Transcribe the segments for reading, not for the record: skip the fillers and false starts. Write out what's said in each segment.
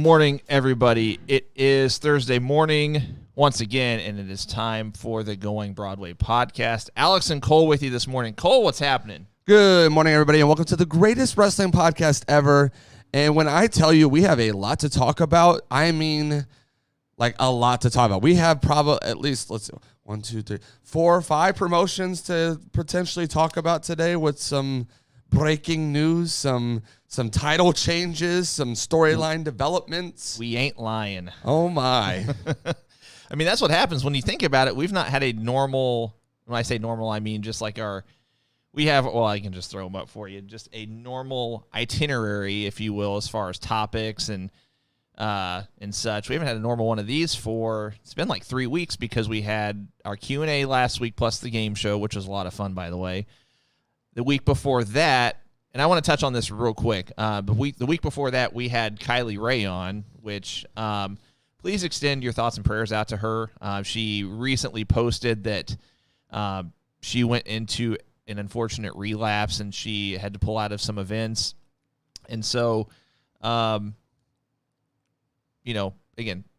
morning, everybody. It is Thursday morning once again, and it is time for the Going Broadway podcast. Alex and Cole with you this morning. Cole, what's happening? Good morning, everybody, and welcome to the greatest wrestling podcast ever. And when I tell you we have a lot to talk about, I mean like a lot to talk about. We have probably at least, let's see, 1, 2, 3, 4, 5 promotions to potentially talk about today with some breaking news, some title changes, some storyline developments. We ain't lying. Oh, my. I mean, that's what happens when you think about it. We've not had a normal, when I say normal, I mean just like I can just throw them up for you, just a normal itinerary, if you will, as far as topics and such. We haven't had a normal one of these it's been like 3 weeks because we had our Q&A last week plus the game show, which was a lot of fun, by the way. The week before that, and I want to touch on this real quick, the week before that, we had Kylie Ray on, which please extend your thoughts and prayers out to her. She recently posted that she went into an unfortunate relapse and she had to pull out of some events. And so, again,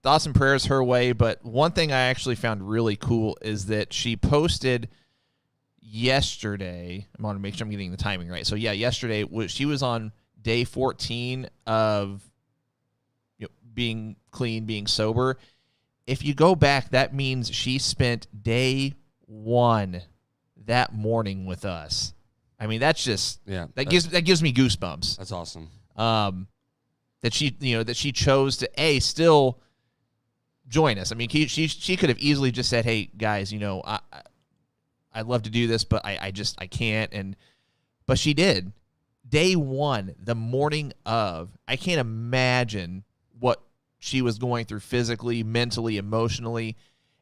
thoughts and prayers her way. But one thing I actually found really cool is that she posted yesterday. I want to make sure I'm getting the timing right. So, yeah, yesterday, she was on day 14 of being clean, being sober. If you go back, that means she spent day 1 that morning with us. I mean, that's just that gives me goosebumps. That's awesome. That she chose to still join us. I mean, she could have easily just said, "Hey guys, I'd love to do this, but I can't." But she did. Day 1, the morning of. I can't imagine what she was going through physically, mentally, emotionally.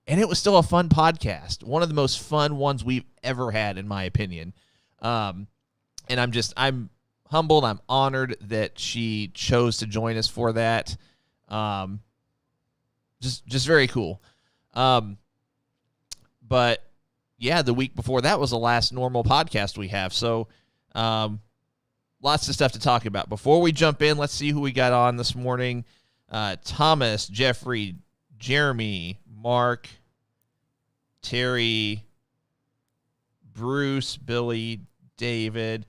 And it was still a fun podcast. One of the most fun ones we've ever had, in my opinion. And I'm humbled. I'm honored that she chose to join us for that. Just very cool. But yeah, the week before that was the last normal podcast we have. So, lots of stuff to talk about. Before we jump in, let's see who we got on this morning. Thomas, Jeffrey, Jeremy, Mark, Terry, Bruce, Billy, David,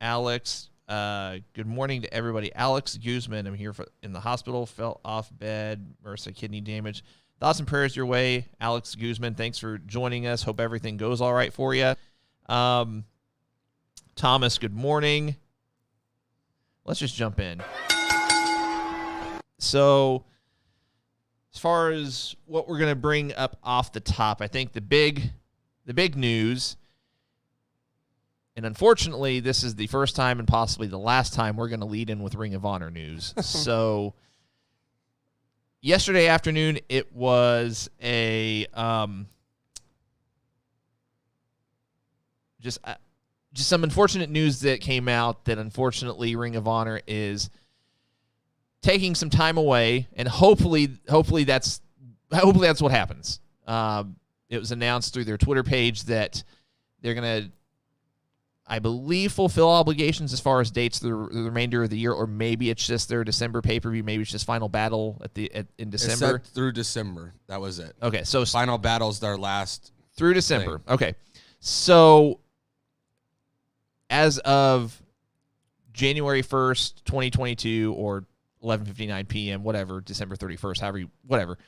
Alex. Good morning to everybody. Alex Guzman, I'm here in the hospital, fell off bed, MRSA kidney damage. Thoughts and prayers your way, Alex Guzman. Thanks for joining us. Hope everything goes all right for you. Thomas, good morning. Let's just jump in. So, as far as what we're going to bring up off the top, I think the big news, and unfortunately, this is the first time and possibly the last time we're going to lead in with Ring of Honor news. So, yesterday afternoon, it was just some unfortunate news that came out that unfortunately Ring of Honor is taking some time away, and hopefully that's what happens. It was announced through their Twitter page that they're going to, I believe, fulfill obligations as far as dates the remainder of the year, or maybe it's just their December pay-per-view. Maybe it's just Final Battle in December. It's set through December. That was it. Okay, so Final Battle's their last through December. thing. Okay, so as of January 1st, 2022, or 11:59 p.m., whatever, December 31st, whatever,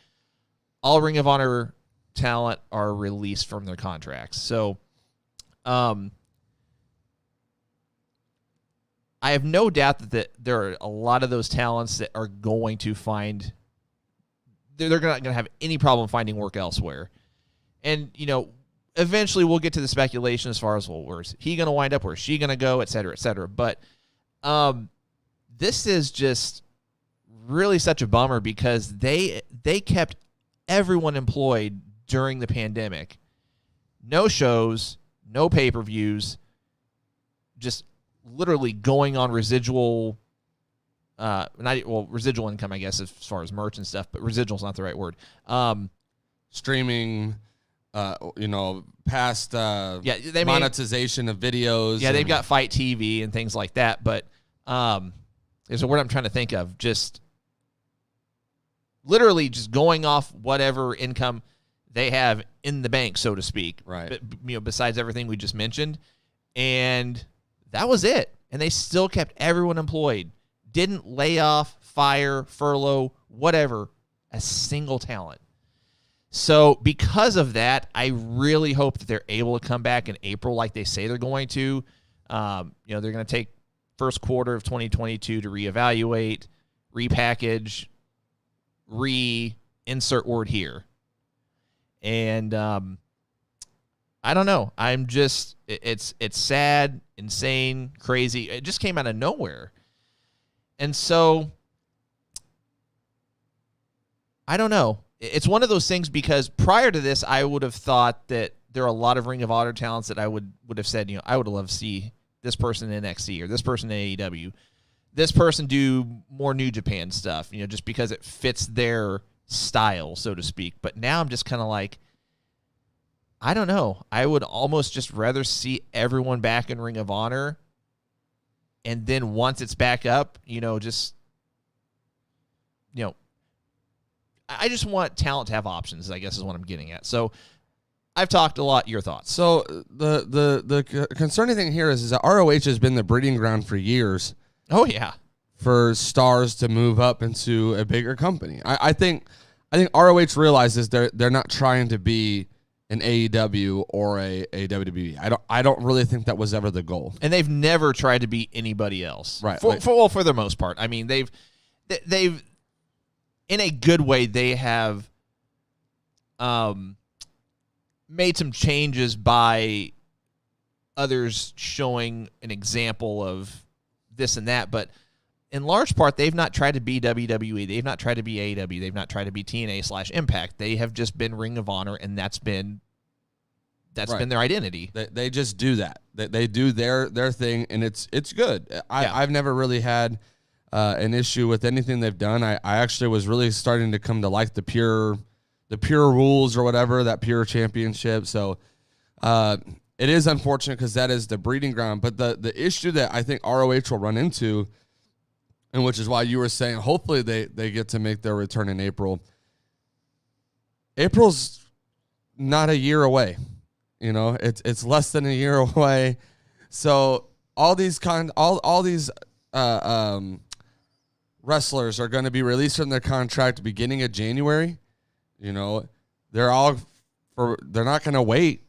all Ring of Honor talent are released from their contracts. So, I have no doubt that there are a lot of those talents that are going to find they're not going to have any problem finding work elsewhere. And, eventually we'll get to the speculation as far as, well, where's he going to wind up? Where's she going to go? Et cetera, et cetera. But this is just really such a bummer because they kept everyone employed during the pandemic. No shows, no pay-per-views, just literally going on residual residual income, I guess, as far as merch and stuff, but residual's not the right word. Streaming, past monetization of videos. Yeah, they've got Fight TV and things like that, but there's a word I'm trying to think of. Just literally just going off whatever income they have in the bank, so to speak. Right. But, besides everything we just mentioned. And that was it. And they still kept everyone employed. Didn't lay off, fire, furlough, whatever, a single talent. So because of that, I really hope that they're able to come back in April like they say they're going to. They're going to take first quarter of 2022 to reevaluate, repackage, insert word here. And I don't know. I'm just, it's sad, insane, crazy. It just came out of nowhere. And so, I don't know. It's one of those things because prior to this, I would have thought that there are a lot of Ring of Honor talents that I would have said, I would love to see this person in NXT or this person in AEW. This person do more New Japan stuff, just because it fits their style, so to speak. But now I'm just kind of like, I don't know. I would almost just rather see everyone back in Ring of Honor. And then once it's back up, I just want talent to have options, I guess is what I'm getting at. So I've talked a lot. Your thoughts? So the concerning thing here is that ROH has been the breeding ground for years. Oh, yeah. For stars to move up into a bigger company. I think ROH realizes they're not trying to be an AEW or a WWE. I don't really think that was ever the goal. And they've never tried to be anybody else. Right. For the most part. I mean, they've in a good way, they have made some changes by others showing an example of this and that, but in large part, they've not tried to be WWE. They've not tried to be AEW. They've not tried to be TNA/Impact. They have just been Ring of Honor, and that's been their identity. They just do that. They do their thing, and it's good. I've never really had an issue with anything they've done. I actually was really starting to come to like the pure rules or whatever, that pure championship. So it is unfortunate because that is the breeding ground. But the issue that I think ROH will run into, and which is why you were saying hopefully they get to make their return in April. April's not a year away. It's less than a year away. So all these wrestlers are going to be released from their contract beginning of January. They're not going to wait.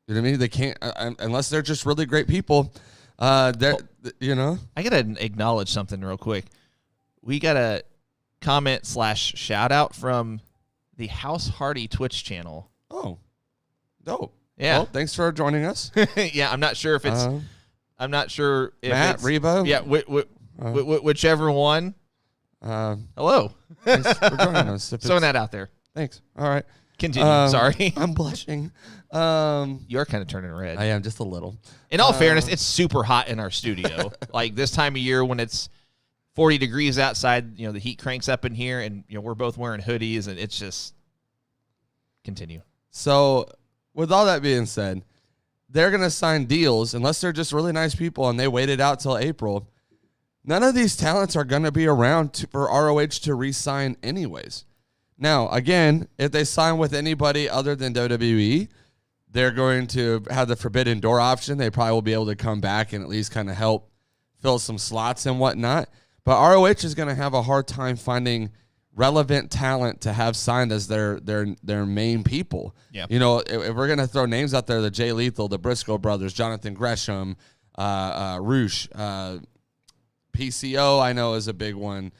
You know what I mean? They can't unless they're just really great people. I got to acknowledge something real quick. We got a comment / shout out from the House Hardy Twitch channel. Oh, dope. Yeah. Well, thanks for joining us. Yeah, I'm not sure if it's. I'm not sure if Matt, it's Rebo. Yeah, whichever one. Hello. Thanks for joining us. Throwing that out there. Thanks. All right. Continue. Sorry. I'm blushing. You're kind of turning red. I am just a little. In all fairness, it's super hot in our studio. Like this time of year when it's 40 degrees outside, the heat cranks up in here, and we're both wearing hoodies, and it's just continue. So, with all that being said, they're going to sign deals unless they're just really nice people and they waited out till April. None of these talents are going to be around for ROH to re-sign anyways. Now, again, if they sign with anybody other than WWE, they're going to have the forbidden door option. They probably will be able to come back and at least kind of help fill some slots and whatnot. But ROH is going to have a hard time finding relevant talent to have signed as their main people. Yeah. If we're going to throw names out there, the Jay Lethal, the Briscoe brothers, Jonathan Gresham, Roosh, PCO, I know is a big one.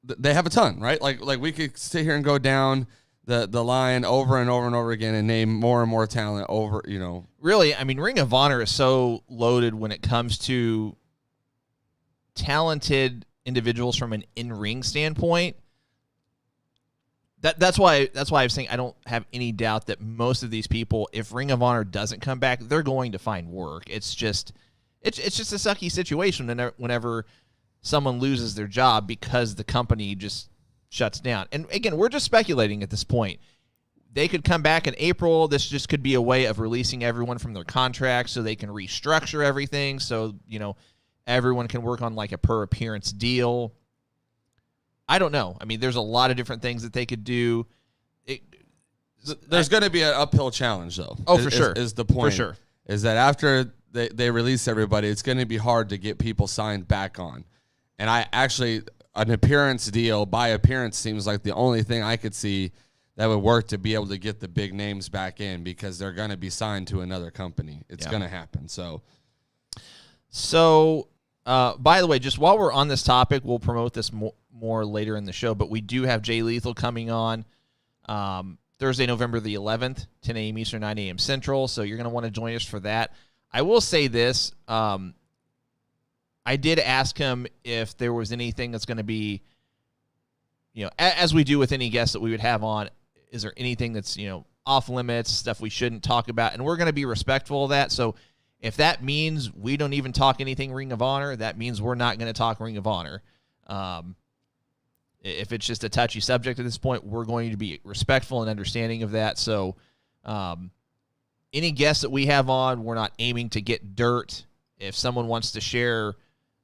They have a ton, right? Like we could sit here and go down the line over and over and over again and name more and more talent over, Really, I mean, Ring of Honor is so loaded when it comes to talented individuals from an in-ring standpoint. That's why I'm saying I don't have any doubt that most of these people, if Ring of Honor doesn't come back, they're going to find work. It's just a sucky situation whenever someone loses their job because the company just shuts down. And again, we're just speculating at this point. They could come back in April. This just could be a way of releasing everyone from their contracts so they can restructure everything. So, everyone can work on like a per appearance deal. I don't know. I mean, there's a lot of different things that they could do. There's going to be an uphill challenge, though. Oh, for sure. Is the point. For sure. Is that after they release everybody, it's going to be hard to get people signed back on. And an appearance deal by appearance seems like the only thing I could see that would work to be able to get the big names back in, because they're going to be signed to another company. It's going to happen. So, by the way, just while we're on this topic, we'll promote this more later in the show, but we do have Jay Lethal coming on Thursday, November the 11th, 10 a.m. Eastern, 9 a.m. Central, so you're going to want to join us for that. I will say this. I did ask him if there was anything that's going to be, as we do with any guest that we would have on, is there anything that's, off limits, stuff we shouldn't talk about? And we're going to be respectful of that. So if that means we don't even talk anything Ring of Honor, that means we're not going to talk Ring of Honor. If it's just a touchy subject at this point, we're going to be respectful and understanding of that. So any guests that we have on, we're not aiming to get dirt. If someone wants to share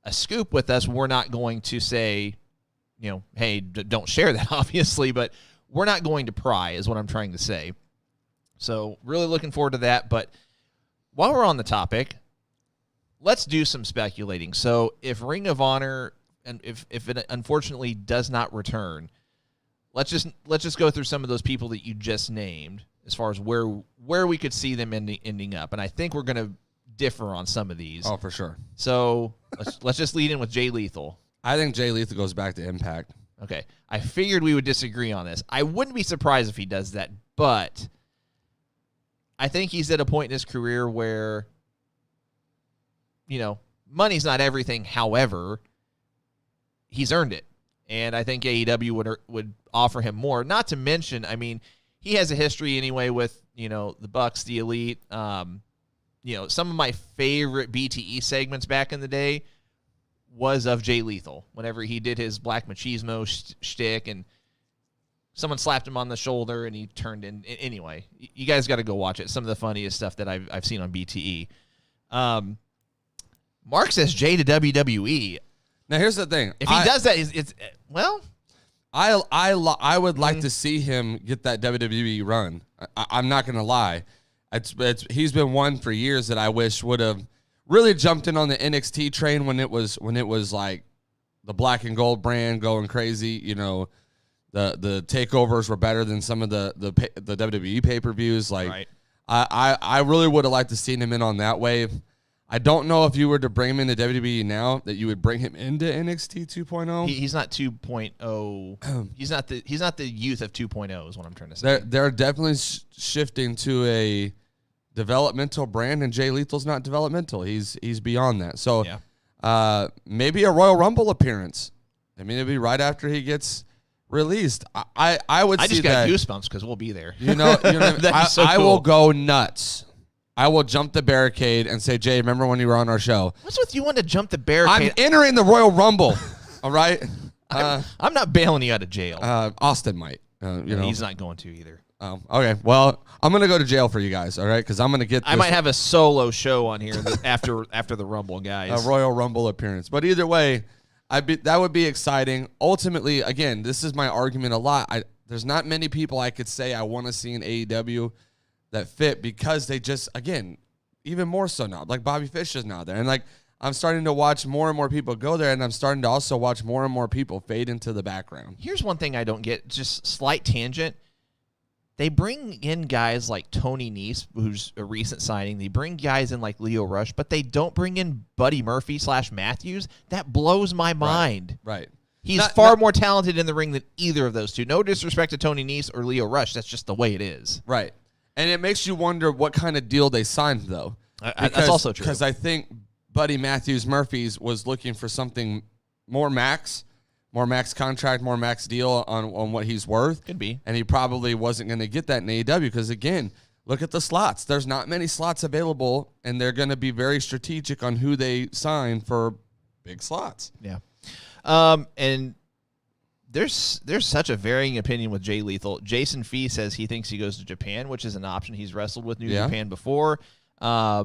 a scoop with us, we're not going to say, hey, don't share that, obviously, but we're not going to pry, is what I'm trying to say. So really looking forward to that. But while we're on the topic, let's do some speculating. So if Ring of Honor, and if it unfortunately does not return, let's just go through some of those people that you just named as far as where we could see them ending up. And I think we're going to differ on some of these. Oh, for sure. So let's just lead in with Jay Lethal. I think Jay Lethal goes back to Impact. Okay. I figured we would disagree on this. I wouldn't be surprised if he does that, but I think he's at a point in his career where, money's not everything. However, he's earned it. And I think AEW would offer him more. Not to mention, I mean, he has a history anyway with, the Bucks, the Elite. Some of my favorite BTE segments back in the day was of Jay Lethal. Whenever he did his Black Machismo shtick and someone slapped him on the shoulder and he turned in. Anyway, you guys got to go watch it. Some of the funniest stuff that I've seen on BTE. Mark says Jay to WWE. Now, here's the thing. If he does that, it's well. I would like to see him get that WWE run. I'm not going to lie. He's been one for years that I wish would have really jumped in on the NXT train when it was like the black and gold brand going crazy. The takeovers were better than some of the WWE pay-per-views. Like, right. I really would have liked to seen him in on that wave. I don't know if you were to bring him into WWE now that you would bring him into NXT 2.0. He's not 2.0. he's not the youth of 2.0 is what I'm trying to say. They're definitely shifting to a developmental brand, and Jay Lethal's not developmental. He's beyond that. So maybe a Royal Rumble appearance. I mean, it'd be right after he gets released. I would. I see just got that. Goosebumps because we'll be there. I will go nuts. I will jump the barricade and say, Jay, remember when you were on our show? What's with you wanting to jump the barricade? I'm entering the Royal Rumble. All right. I'm not bailing you out of jail. Austin might. He's not going to either. Okay. Well, I'm going to go to jail for you guys. All right. Because I'm going to get this. I might have a solo show on here after the Rumble, guys. A Royal Rumble appearance. But either way, that would be exciting. Ultimately, again, this is my argument a lot. There's not many people I could say I want to see in AEW that fit, because they just, again, even more so now, like Bobby Fish is now there. And like, I'm starting to watch more and more people go there, and I'm starting to also watch more and more people fade into the background. Here's one thing I don't get, just slight tangent. They bring in guys like Tony Nese, who's a recent signing. They bring guys in like Leo Rush, but they don't bring in Buddy Murphy / Matthews. That blows my mind. Right. He's far more talented in the ring than either of those two. No disrespect to Tony Nese or Leo Rush. That's just the way it is. Right. And it makes you wonder what kind of deal they signed, though. That's also true. Because I think Buddy Matthews Murphy's was looking for something more max contract, more max deal on what he's worth. Could be. And he probably wasn't going to get that in AEW because, again, look at the slots. There's not many slots available, and they're going to be very strategic on who they sign for big slots. Yeah. And there's such a varying opinion with Jay Lethal. Jason Fee says he thinks he goes to Japan, which is an option. He's wrestled with New Japan before. I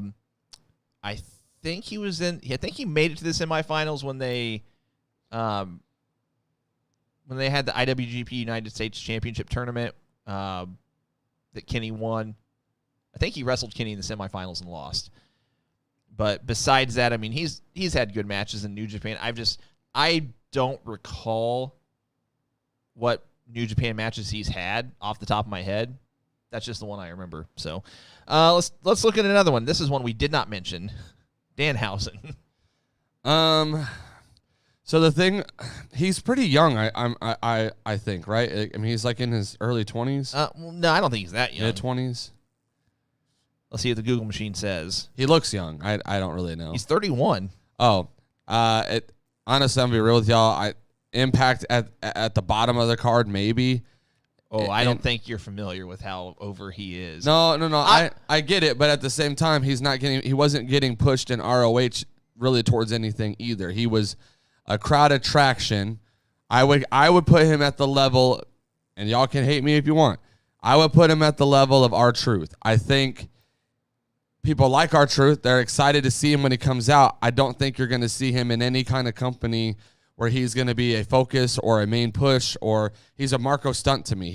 think he made it to the semifinals when when they had the IWGP United States Championship tournament that Kenny won. I think he wrestled Kenny in the semifinals and lost. But besides that, I mean, he's had good matches in New Japan. I don't recall what New Japan matches he's had off the top of my head. That's just the one I remember. So let's look at another one. This is one we did not mention. Danhausen. So the thing, he's pretty young. I think, right? I mean, he's like in his early 20s. No, I don't think he's that young. Mid 20s. Let's see what the Google machine says. He looks young. I don't really know. He's 31. Oh, honestly, I'm gonna be real with y'all. Impact at the bottom of the card, maybe. Oh, I don't think you're familiar with how over he is. No. I get it, but at the same time, he wasn't getting pushed in ROH really towards anything either. He was a crowd attraction. I would put him at the level, and y'all can hate me if you want. I would put him at the level of R-Truth. I think people like R-Truth. They're excited to see him when he comes out. I don't think you're going to see him in any kind of company where he's going to be a focus or a main push, or he's a Marco Stunt to me.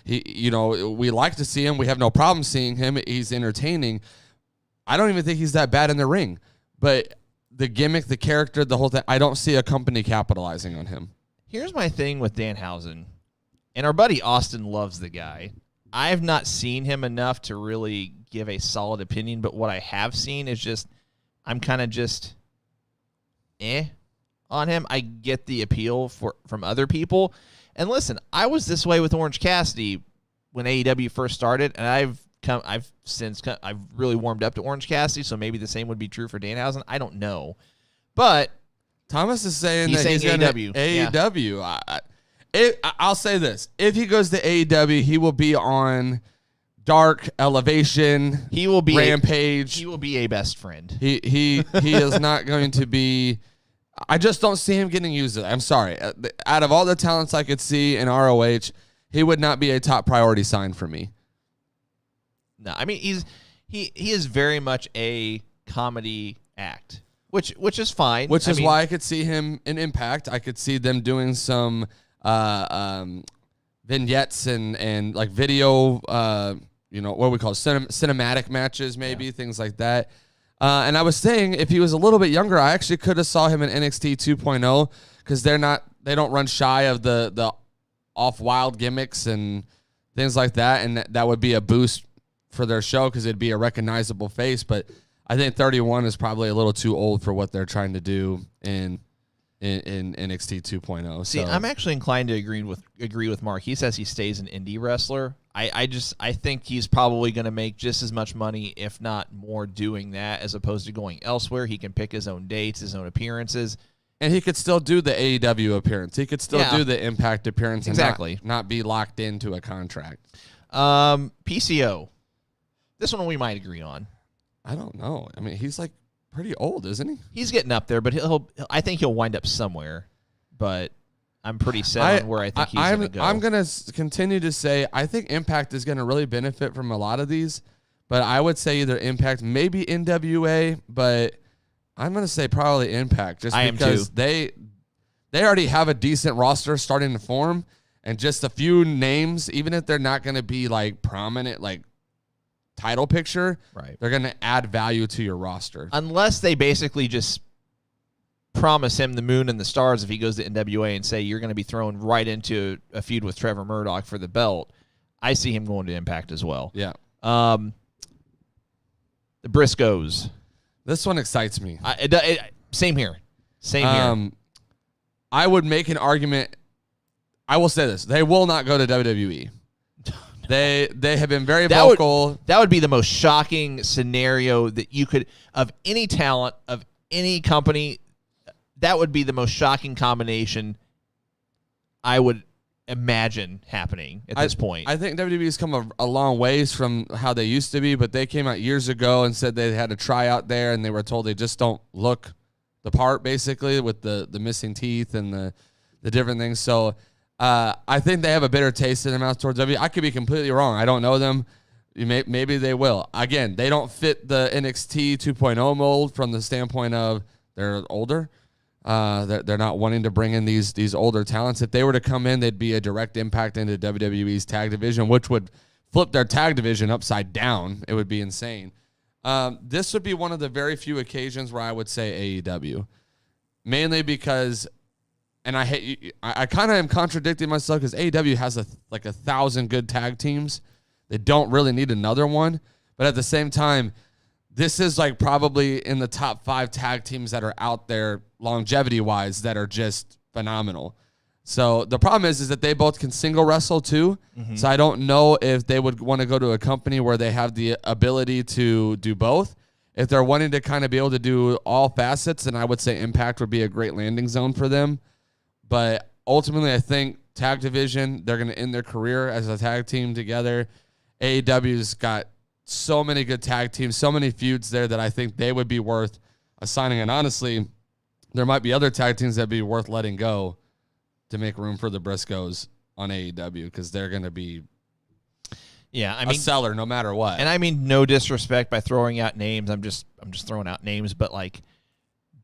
We like to see him. We have no problem seeing him. He's entertaining. I don't even think he's that bad in the ring, but the gimmick, the character, the whole thing, I don't see a company capitalizing on him. Here's my thing with Danhausen, and our buddy Austin loves the guy. I have not seen him enough to really give a solid opinion, but what I have seen is I'm kind of just on him. I get the appeal from other people. And listen, I was this way with Orange Cassidy when AEW first started, and I've really warmed up to Orange Cassidy, so maybe the same would be true for Danhausen. I don't know. But Thomas is saying he's going to AEW. Yeah. I'll say this. If he goes to AEW, he will be on Dark, Elevation, he will be Rampage. He will be a best friend. He is not going to be. I just don't see him getting used. I'm sorry. Out of all the talents I could see in ROH, he would not be a top priority sign for me. No, I mean he is very much a comedy act, which is fine. Which is why I could see him in Impact. I could see them doing some vignettes and like video, what we call cinematic matches, maybe things like that. And I was saying, if he was a little bit younger, I actually could have saw him in NXT 2.0 because they don't run shy of the off wild gimmicks and things like that, and that would be a boost for their show because it'd be a recognizable face. But I think 31 is probably a little too old for what they're trying to do in NXT 2.0. See, I'm actually inclined to agree with Mark. He says he stays an indie wrestler. I think he's probably going to make just as much money, if not more, doing that as opposed to going elsewhere. He can pick his own dates, his own appearances. And he could still do the AEW appearance. He could still do the Impact appearance. Exactly. And not be locked into a contract. PCO. This one we might agree on. I don't know. I mean, he's like pretty old, isn't he? He's getting up there, but I think he'll wind up somewhere. But I'm pretty set on where I think he's going to go. I'm going to continue to say I think Impact is going to really benefit from a lot of these. But I would say either Impact, maybe NWA, but I'm going to say probably Impact just because they already have a decent roster starting to form, and just a few names, even if they're not going to be like prominent, like title picture, right? They're going to add value to your roster. Unless they basically just promise him the moon and the stars if he goes to NWA and say you're going to be thrown right into a feud with Trevor Murdoch for the belt. I see him going to Impact as well. Yeah. The Briscoes. This one excites me. Same here. Here. I would make an argument. I will say this. They will not go to WWE. They have been very vocal. That would be the most shocking scenario that you could, of any talent, of any company, that would be the most shocking combination I would imagine happening at this point. I think WWE's come a long ways from how they used to be, but they came out years ago and said they had a tryout there, and they were told they just don't look the part, basically, with the missing teeth and the different things. So I think they have a bitter taste in their mouth towards WWE. I could be completely wrong. I don't know them. Maybe they will. Again, they don't fit the NXT 2.0 mold from the standpoint of they're older. They're not wanting to bring in these older talents. If they were to come in, they'd be a direct impact into WWE's tag division, which would flip their tag division upside down. It would be insane. This would be one of the very few occasions where I would say AEW, mainly because, and I kind of am contradicting myself because AEW has like 1,000 good tag teams. They don't really need another one, but at the same time, this is like probably in the top 5 tag teams that are out there longevity-wise that are just phenomenal. So the problem is that they both can single wrestle too. Mm-hmm. So I don't know if they would want to go to a company where they have the ability to do both. If they're wanting to kind of be able to do all facets, then I would say Impact would be a great landing zone for them. But ultimately, I think tag division, they're going to end their career as a tag team together. AEW's got so many good tag teams, so many feuds there that I think they would be worth assigning. And honestly, there might be other tag teams that'd be worth letting go to make room for the Briscoes on AEW because they're going to be a seller no matter what. And I mean, no disrespect by throwing out names. I'm just throwing out names, but like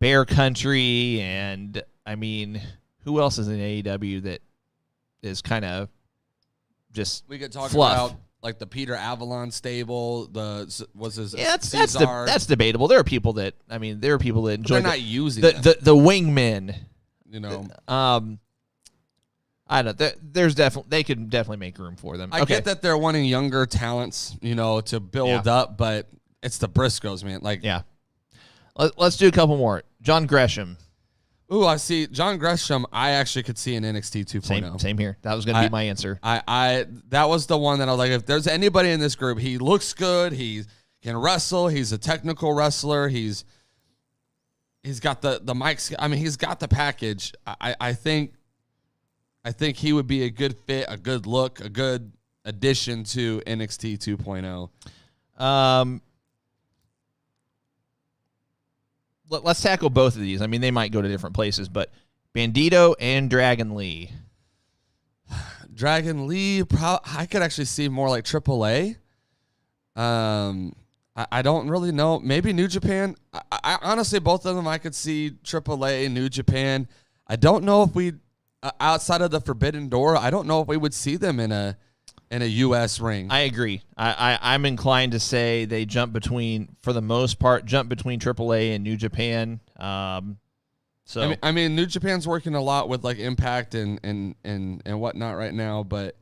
Bear Country and I mean, who else is in AEW that is kind of just we could talk fluff. About like the Peter Avalon stable, that's debatable. There are people that enjoy. They're not using the wingmen. You know, I don't know. They could definitely make room for them. I get that they're wanting younger talents, to build up, but it's the Briscoes, man. Like, yeah. Let's do a couple more. John Gresham. Ooh, I see John Gresham. I actually could see an NXT 2.0. Same here. That was going to be my answer. That was the one that I was like, if there's anybody in this group, he looks good. He can wrestle. He's a technical wrestler. He's got the mics. I mean, he's got the package. I think he would be a good fit, a good look, a good addition to NXT 2.0. Let's tackle both of these. I mean, they might go to different places, but Bandito and Dragon Lee. Dragon Lee, I could actually see more like AAA. I don't really know. Maybe New Japan. I honestly, both of them, I could see AAA, New Japan. I don't know if we, outside of the Forbidden Door, I don't know if we would see them in a U.S. ring. I agree. I'm inclined to say they for the most part, jump between AAA and New Japan. So I mean, New Japan's working a lot with like Impact and whatnot right now, but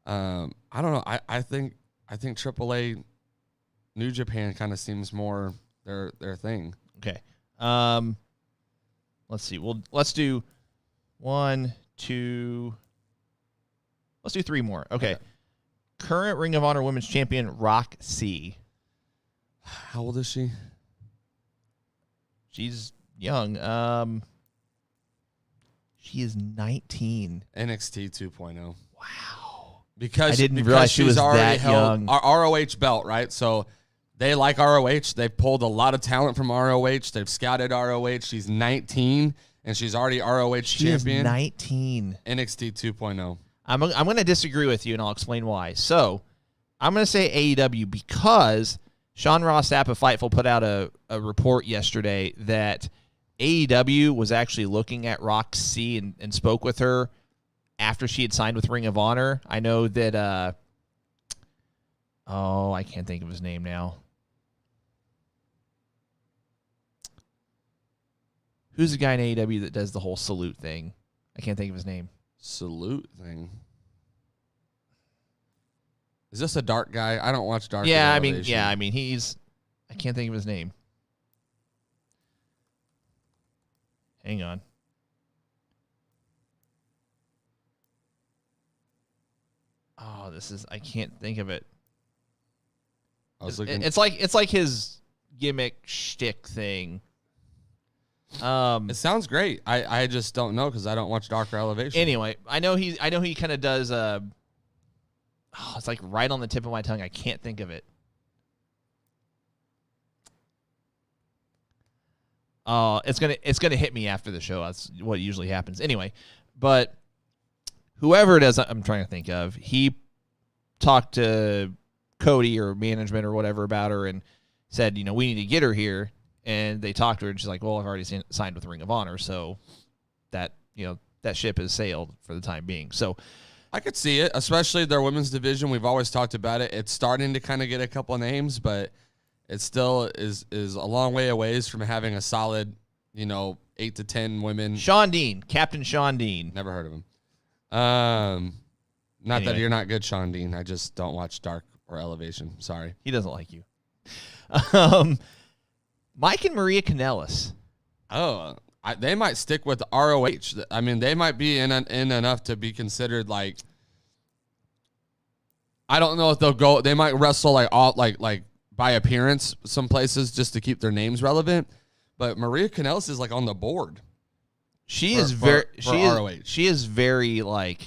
I don't know. I think AAA, New Japan kind of seems more their thing. Okay. Let's see. Well, let's do 1, 2. Let's do 3 more. Okay. Current Ring of Honor Women's Champion, Roxy. How old is she? She's young. She is 19. NXT 2.0. Wow. Because I didn't realize she was that young. Our ROH belt, right? So they like ROH. They've pulled a lot of talent from ROH. They've scouted ROH. She's 19, and she's already ROH champion. She is 19. NXT 2.0. I'm going to disagree with you, and I'll explain why. So, I'm going to say AEW because Sean Ross Sapp of Fightful put out a report yesterday that AEW was actually looking at Roxy and spoke with her after she had signed with Ring of Honor. I know that, I can't think of his name now. Who's the guy in AEW that does the whole salute thing? I can't think of his name. Salute thing. Is this a dark guy? I don't watch Dark. Yeah, I mean, he's. I can't think of his name. Hang on. Oh, I can't think of it. It's like his gimmick shtick thing. It sounds great. I just don't know because I don't watch Darker Elevation. Anyway, I know he kind of does. It's like right on the tip of my tongue. I can't think of it. It's gonna hit me after the show. That's what usually happens. Anyway, but whoever it is, I'm trying to think of. He talked to Cody or management or whatever about her and said, we need to get her here. And they talked to her, and she's like, well, I've already signed with Ring of Honor, so that, that ship has sailed for the time being. So I could see it, especially their women's division. We've always talked about it. It's starting to kind of get a couple of names, but it still is a long way away from having a solid, 8 to 10 women. Sean Dean, Captain Sean Dean. Never heard of him. Not Anyway. that you're not good, Sean Dean. I just don't watch Dark or Elevation. Sorry. He doesn't like you. Mike and Maria Kanellis. Oh, they might stick with ROH. I mean, they might be in enough to be considered like. I don't know if they'll go. They might wrestle like by appearance some places just to keep their names relevant. But Maria Kanellis is like on the board. She for ROH. She is very like.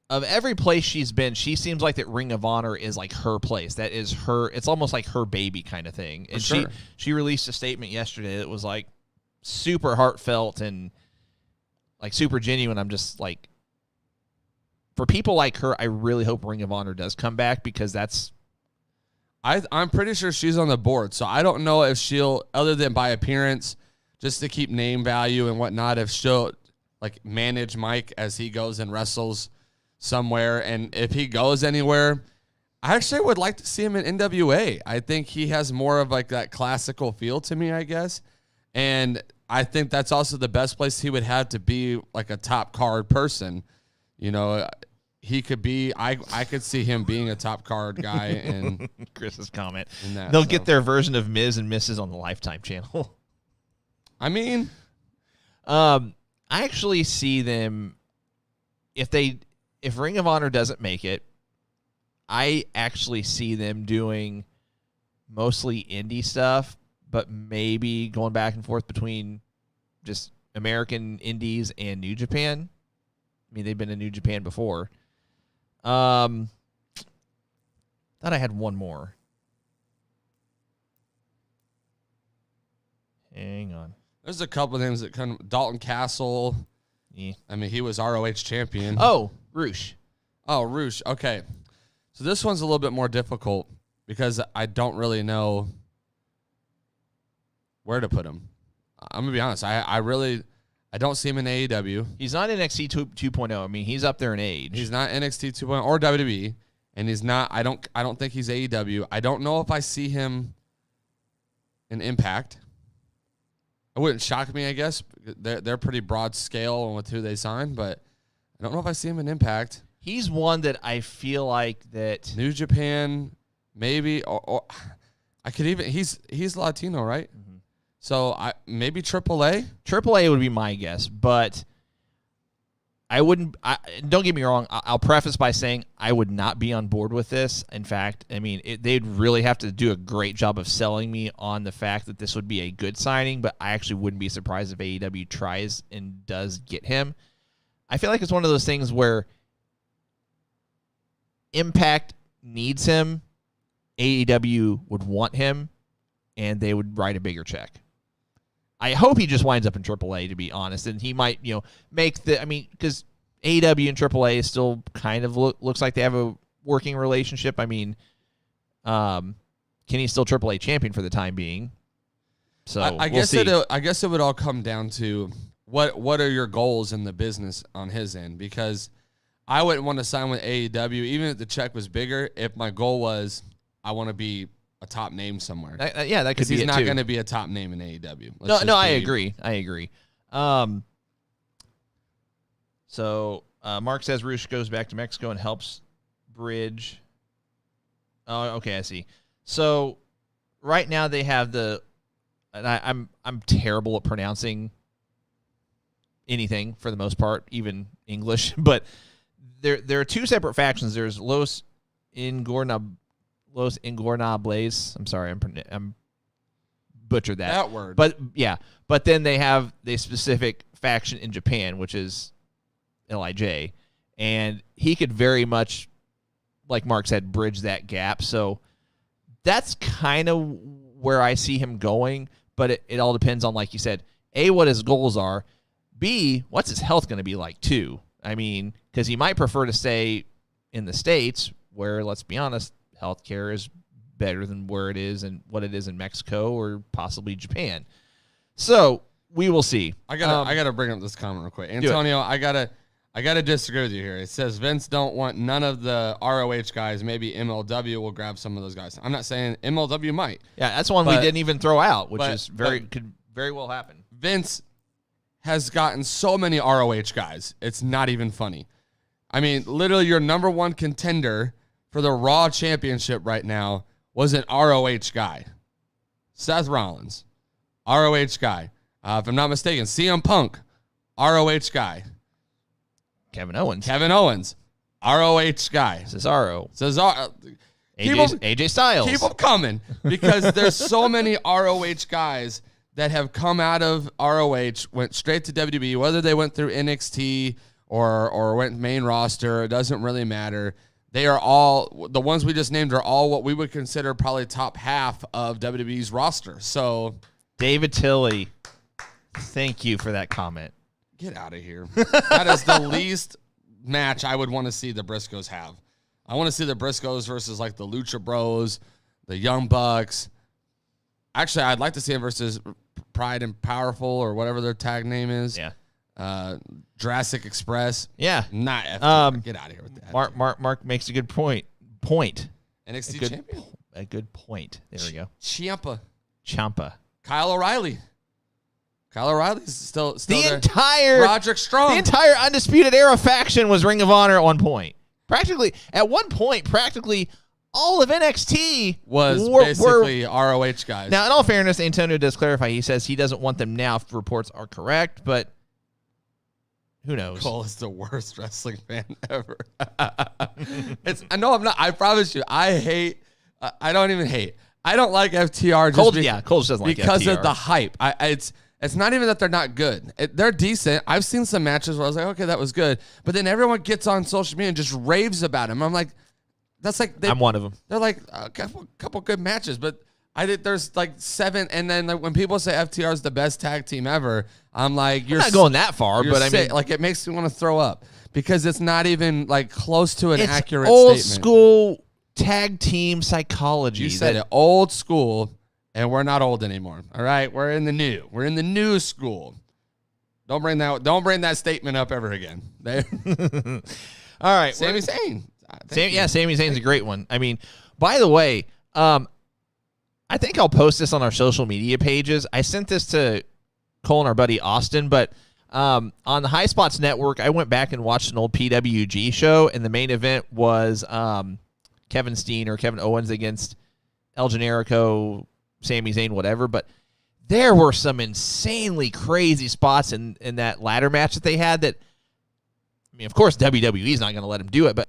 Of every place she's been, she seems like that Ring of Honor is like her place. That is her. It's almost like her baby kind of thing. And sure. she released a statement yesterday that was like super heartfelt and like super genuine. I'm just like, for people like her, I really hope Ring of Honor does come back because that's. I'm pretty sure she's on the board, so I don't know if she'll, other than by appearance, just to keep name value and whatnot, if she'll like manage Mike as he goes and wrestles somewhere. And if he goes anywhere, I actually would like to see him in NWA. I think he has more of like that classical feel to me, I guess. And I think that's also the best place he would have to be like a top card person. He could be, I could see him being a top card guy. And Chris's comment. They'll get their version of Miz and Mrs. on the Lifetime channel. I mean, I actually see them, if Ring of Honor doesn't make it, I actually see them doing mostly indie stuff, but maybe going back and forth between just American indies and New Japan. I mean, they've been in New Japan before. Thought I had one more. Hang on. there's a couple of names that kind of Dalton Castle. Yeah. I mean, he was ROH champion. Oh, Roosh. Oh, Roosh. Okay. So this one's a little bit more difficult because I don't really know where to put him. I'm going to be honest. I don't see him in AEW. He's not NXT 2.0. I mean, he's up there in age. He's not NXT 2.0 or WWE, and he's not. I don't think he's AEW. I don't know if I see him in Impact. It wouldn't shock me, I guess. They're pretty broad scale with who they sign, but I don't know if I see him in Impact. He's one that I feel like that New Japan, maybe, or I could even. He's Latino, right? Mm-hmm. So maybe AAA. AAA would be my guess, but I wouldn't. Don't get me wrong. I'll preface by saying I would not be on board with this. In fact, I mean they'd really have to do a great job of selling me on the fact that this would be a good signing. But I actually wouldn't be surprised if AEW tries and does get him. I feel like it's one of those things where Impact needs him, AEW would want him, and they would write a bigger check. I hope he just winds up in AAA, to be honest, and he might, make the. I mean, because AEW and AAA is still kind of looks like they have a working relationship. I mean, Kenny's still AAA champion for the time being. So I guess see. I guess it would all come down to what are your goals in the business on his end, because I wouldn't want to sign with AEW even if the check was bigger. If my goal was I want to be a top name somewhere. That could be it too. He's not going to be a top name in AEW. No, I agree. So Mark says Roosh goes back to Mexico and helps bridge. Oh, okay, I see. So right now they have and I'm terrible at pronouncing anything for the most part, even English. But there are two separate factions. There's Los Ingobernables. I'm sorry, I'm butchered that word. But yeah, but then they have the specific faction in Japan, which is LIJ, and he could very much, like Mark said, bridge that gap. So that's kind of where I see him going. But it all depends on, like you said, A, what his goals are, B, what's his health going to be like too. I mean, because he might prefer to stay in the States where, let's be honest, healthcare is better than where it is and what it is in Mexico or possibly Japan. So we will see. I gotta bring up this comment real quick, Antonio. I gotta disagree with you here. It says Vince don't want none of the ROH guys. Maybe MLW will grab some of those guys. I'm not saying MLW might. Yeah, that's one we didn't even throw out, which could very well happen. Vince has gotten so many ROH guys. It's not even funny. I mean, literally your number one contender for the Raw Championship right now was an ROH guy. Seth Rollins, ROH guy. If I'm not mistaken, CM Punk, ROH guy. Kevin Owens, ROH guy. Cesaro. AJ Styles. Keep them coming because there's so many ROH guys that have come out of ROH, went straight to WWE, whether they went through NXT or went main roster, it doesn't really matter. They are all, the ones we just named are all what we would consider probably top half of WWE's roster. So, David Tilley, thank you for that comment. Get out of here. That is the least match I would want to see the Briscoes have. I want to see the Briscoes versus like the Lucha Bros, the Young Bucks. Actually, I'd like to see him versus Pride and Powerful or whatever their tag name is. Yeah. Jurassic Express. Yeah. Not FTR. Get out of here with that. Mark makes a good point. NXT champion. A good point. There we go. Ciampa. Kyle O'Reilly. Kyle O'Reilly's still the there. Entire Roderick Strong. The entire Undisputed Era faction was Ring of Honor at one point. Practically all of NXT was basically ROH guys. Now, in all fairness, Antonio does clarify. He says he doesn't want them now if reports are correct, but who knows? Cole is the worst wrestling fan ever. I know I'm not. I promise you. I don't even hate. I don't like FTR. Cole just doesn't like because FTR. of the hype. It's not even that they're not good. They're decent. I've seen some matches where I was like, okay, that was good. But then everyone gets on social media and just raves about him. I'm like, that's like I'm one of them. They're like a couple good matches, but there's like 7, and then like when people say FTR is the best tag team ever, I'm like, you're not going that far, but I mean, like it makes me want to throw up because it's not even like close to an accurate old statement. School tag team psychology. You said it, old school, and we're not old anymore. All right, we're in the new. We're in the new school. Don't bring that statement up ever again. All right, Sami Zayn. Sami Zayn's a great one. I mean, by the way, I think I'll post this on our social media pages. I sent this to Cole and our buddy Austin, but on the High Spots Network, I went back and watched an old PWG show, and the main event was Kevin Steen or Kevin Owens against El Generico, Sami Zayn, whatever. But there were some insanely crazy spots in that ladder match that they had that, I mean, of course, WWE's not going to let them do it, but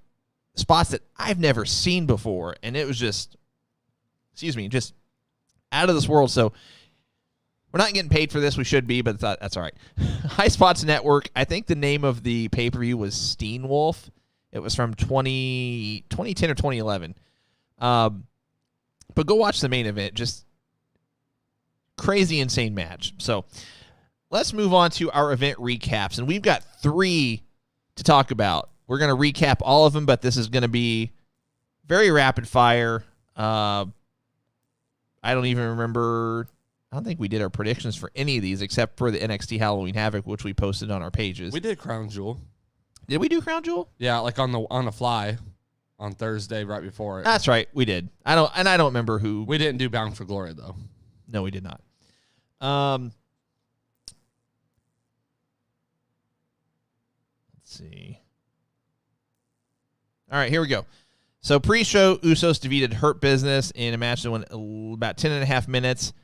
spots that I've never seen before, and it was just out of this world. So we're not getting paid for this. We should be, but that's all right. High Spots Network. I think the name of the pay-per-view was Steenwolf. It was from 2010 or 2011. But go watch the main event. Just crazy, insane match. So let's move on to our event recaps, and we've got 3 to talk about. We're going to recap all of them, but this is going to be very rapid fire. I don't even remember. I don't think we did our predictions for any of these except for the NXT Halloween Havoc, which we posted on our pages. We did Crown Jewel. Did we do Crown Jewel? Yeah, like on the fly on Thursday right before it. That's right, we did. I don't remember who. We didn't do Bound for Glory though. No, we did not. Let's see. All right, here we go. So pre-show, Usos defeated Hurt Business in a match that went about 10.5 minutes.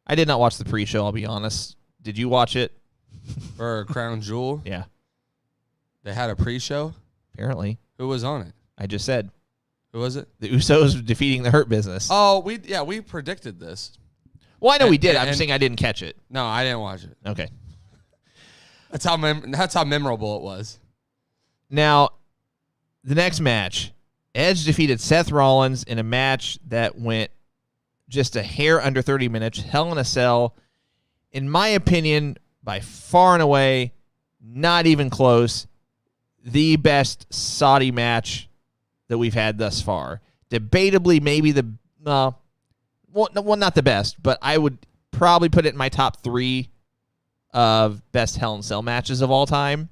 I did not watch the pre-show, I'll be honest. Did you watch it? For Crown Jewel? Yeah. They had a pre-show? Apparently. Who was on it? I just said. Who was it? The Usos defeating the Hurt Business. Oh, we predicted this. Well, I know we did. I'm saying I didn't catch it. No, I didn't watch it. Okay. That's how memorable it was. Now, the next match, Edge defeated Seth Rollins in a match that went just a hair under 30 minutes. Hell in a Cell. In my opinion, by far and away, not even close, the best Saudi match that we've had thus far. Debatably, maybe well, not the best, but I would probably put it in my top 3 of best Hell in a Cell matches of all time.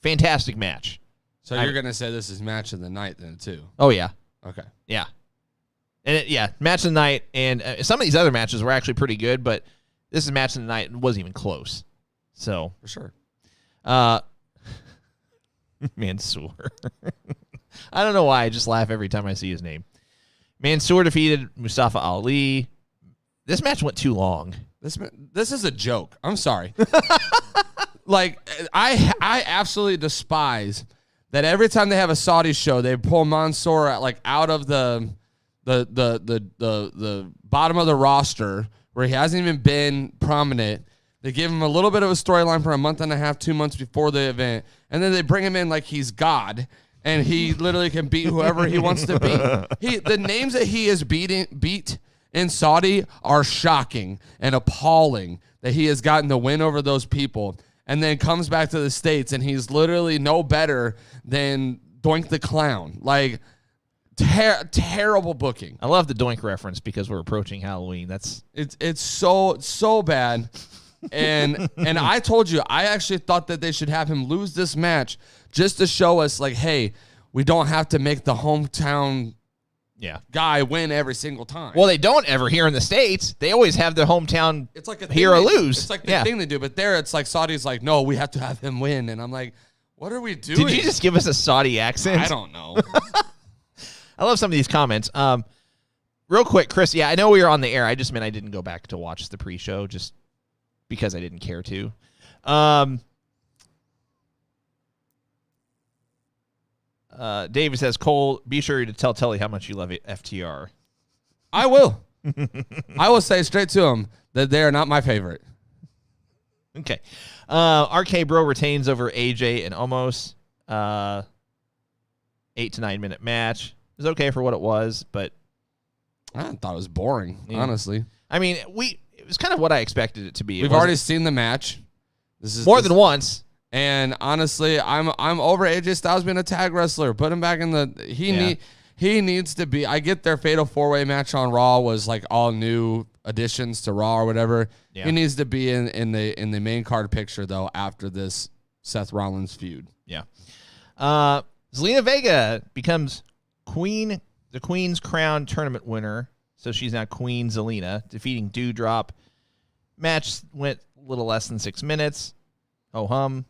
Fantastic match. So you're going to say this is match of the night then, too? Oh, yeah. Okay. Yeah. And match of the night. And some of these other matches were actually pretty good, but this is match of the night and wasn't even close. So. For sure. Mansoor. I don't know why. I just laugh every time I see his name. Mansoor defeated Mustafa Ali. This match went too long. This is a joke. I'm sorry. Like, I absolutely despise that every time they have a Saudi show, they pull Mansoor out of the bottom of the roster where he hasn't even been prominent. They give him a little bit of a storyline for a month and a half, 2 months before the event, and then they bring him in like he's God, and he literally can beat whoever he wants to beat. The names that he has beat in Saudi are shocking and appalling that he has gotten the win over those people, and then comes back to the States, and he's literally no better than Doink the Clown. Like, terrible booking. I love the Doink reference because we're approaching Halloween. It's so bad. And I told you, I actually thought that they should have him lose this match just to show us, like, hey, we don't have to make the hometown guy win every single time. Well, they don't ever here in the States. They always have their hometown hero lose. It's like the thing they do, but there it's like Saudi's like, no, we have to have him win. And I'm like, what are we doing? Did you just give us a Saudi accent? I don't know. I love some of these comments. Real quick, Chris, I know we were on the air. I just meant I didn't go back to watch the pre-show just because I didn't care to. David says, Cole, be sure to tell Telly how much you love FTR. I will. I will say straight to him that they are not my favorite. Okay. RK Bro retains over AJ and Omos. 8 to 9 minute match. It was okay for what it was, but I thought it was boring, honestly. I mean, it was kind of what I expected it to be. We've already seen the match. This is more than once. And honestly, I'm over AJ Styles being a tag wrestler. Put him back in the he needs to be. I get their Fatal 4-Way match on Raw was like all new additions to Raw or whatever. Yeah. He needs to be in the main card picture though after this Seth Rollins feud. Yeah. Zelina Vega becomes the Queen's Crown tournament winner. So she's now Queen Zelina, defeating Doudrop. Match went a little less than 6 minutes. Oh hum.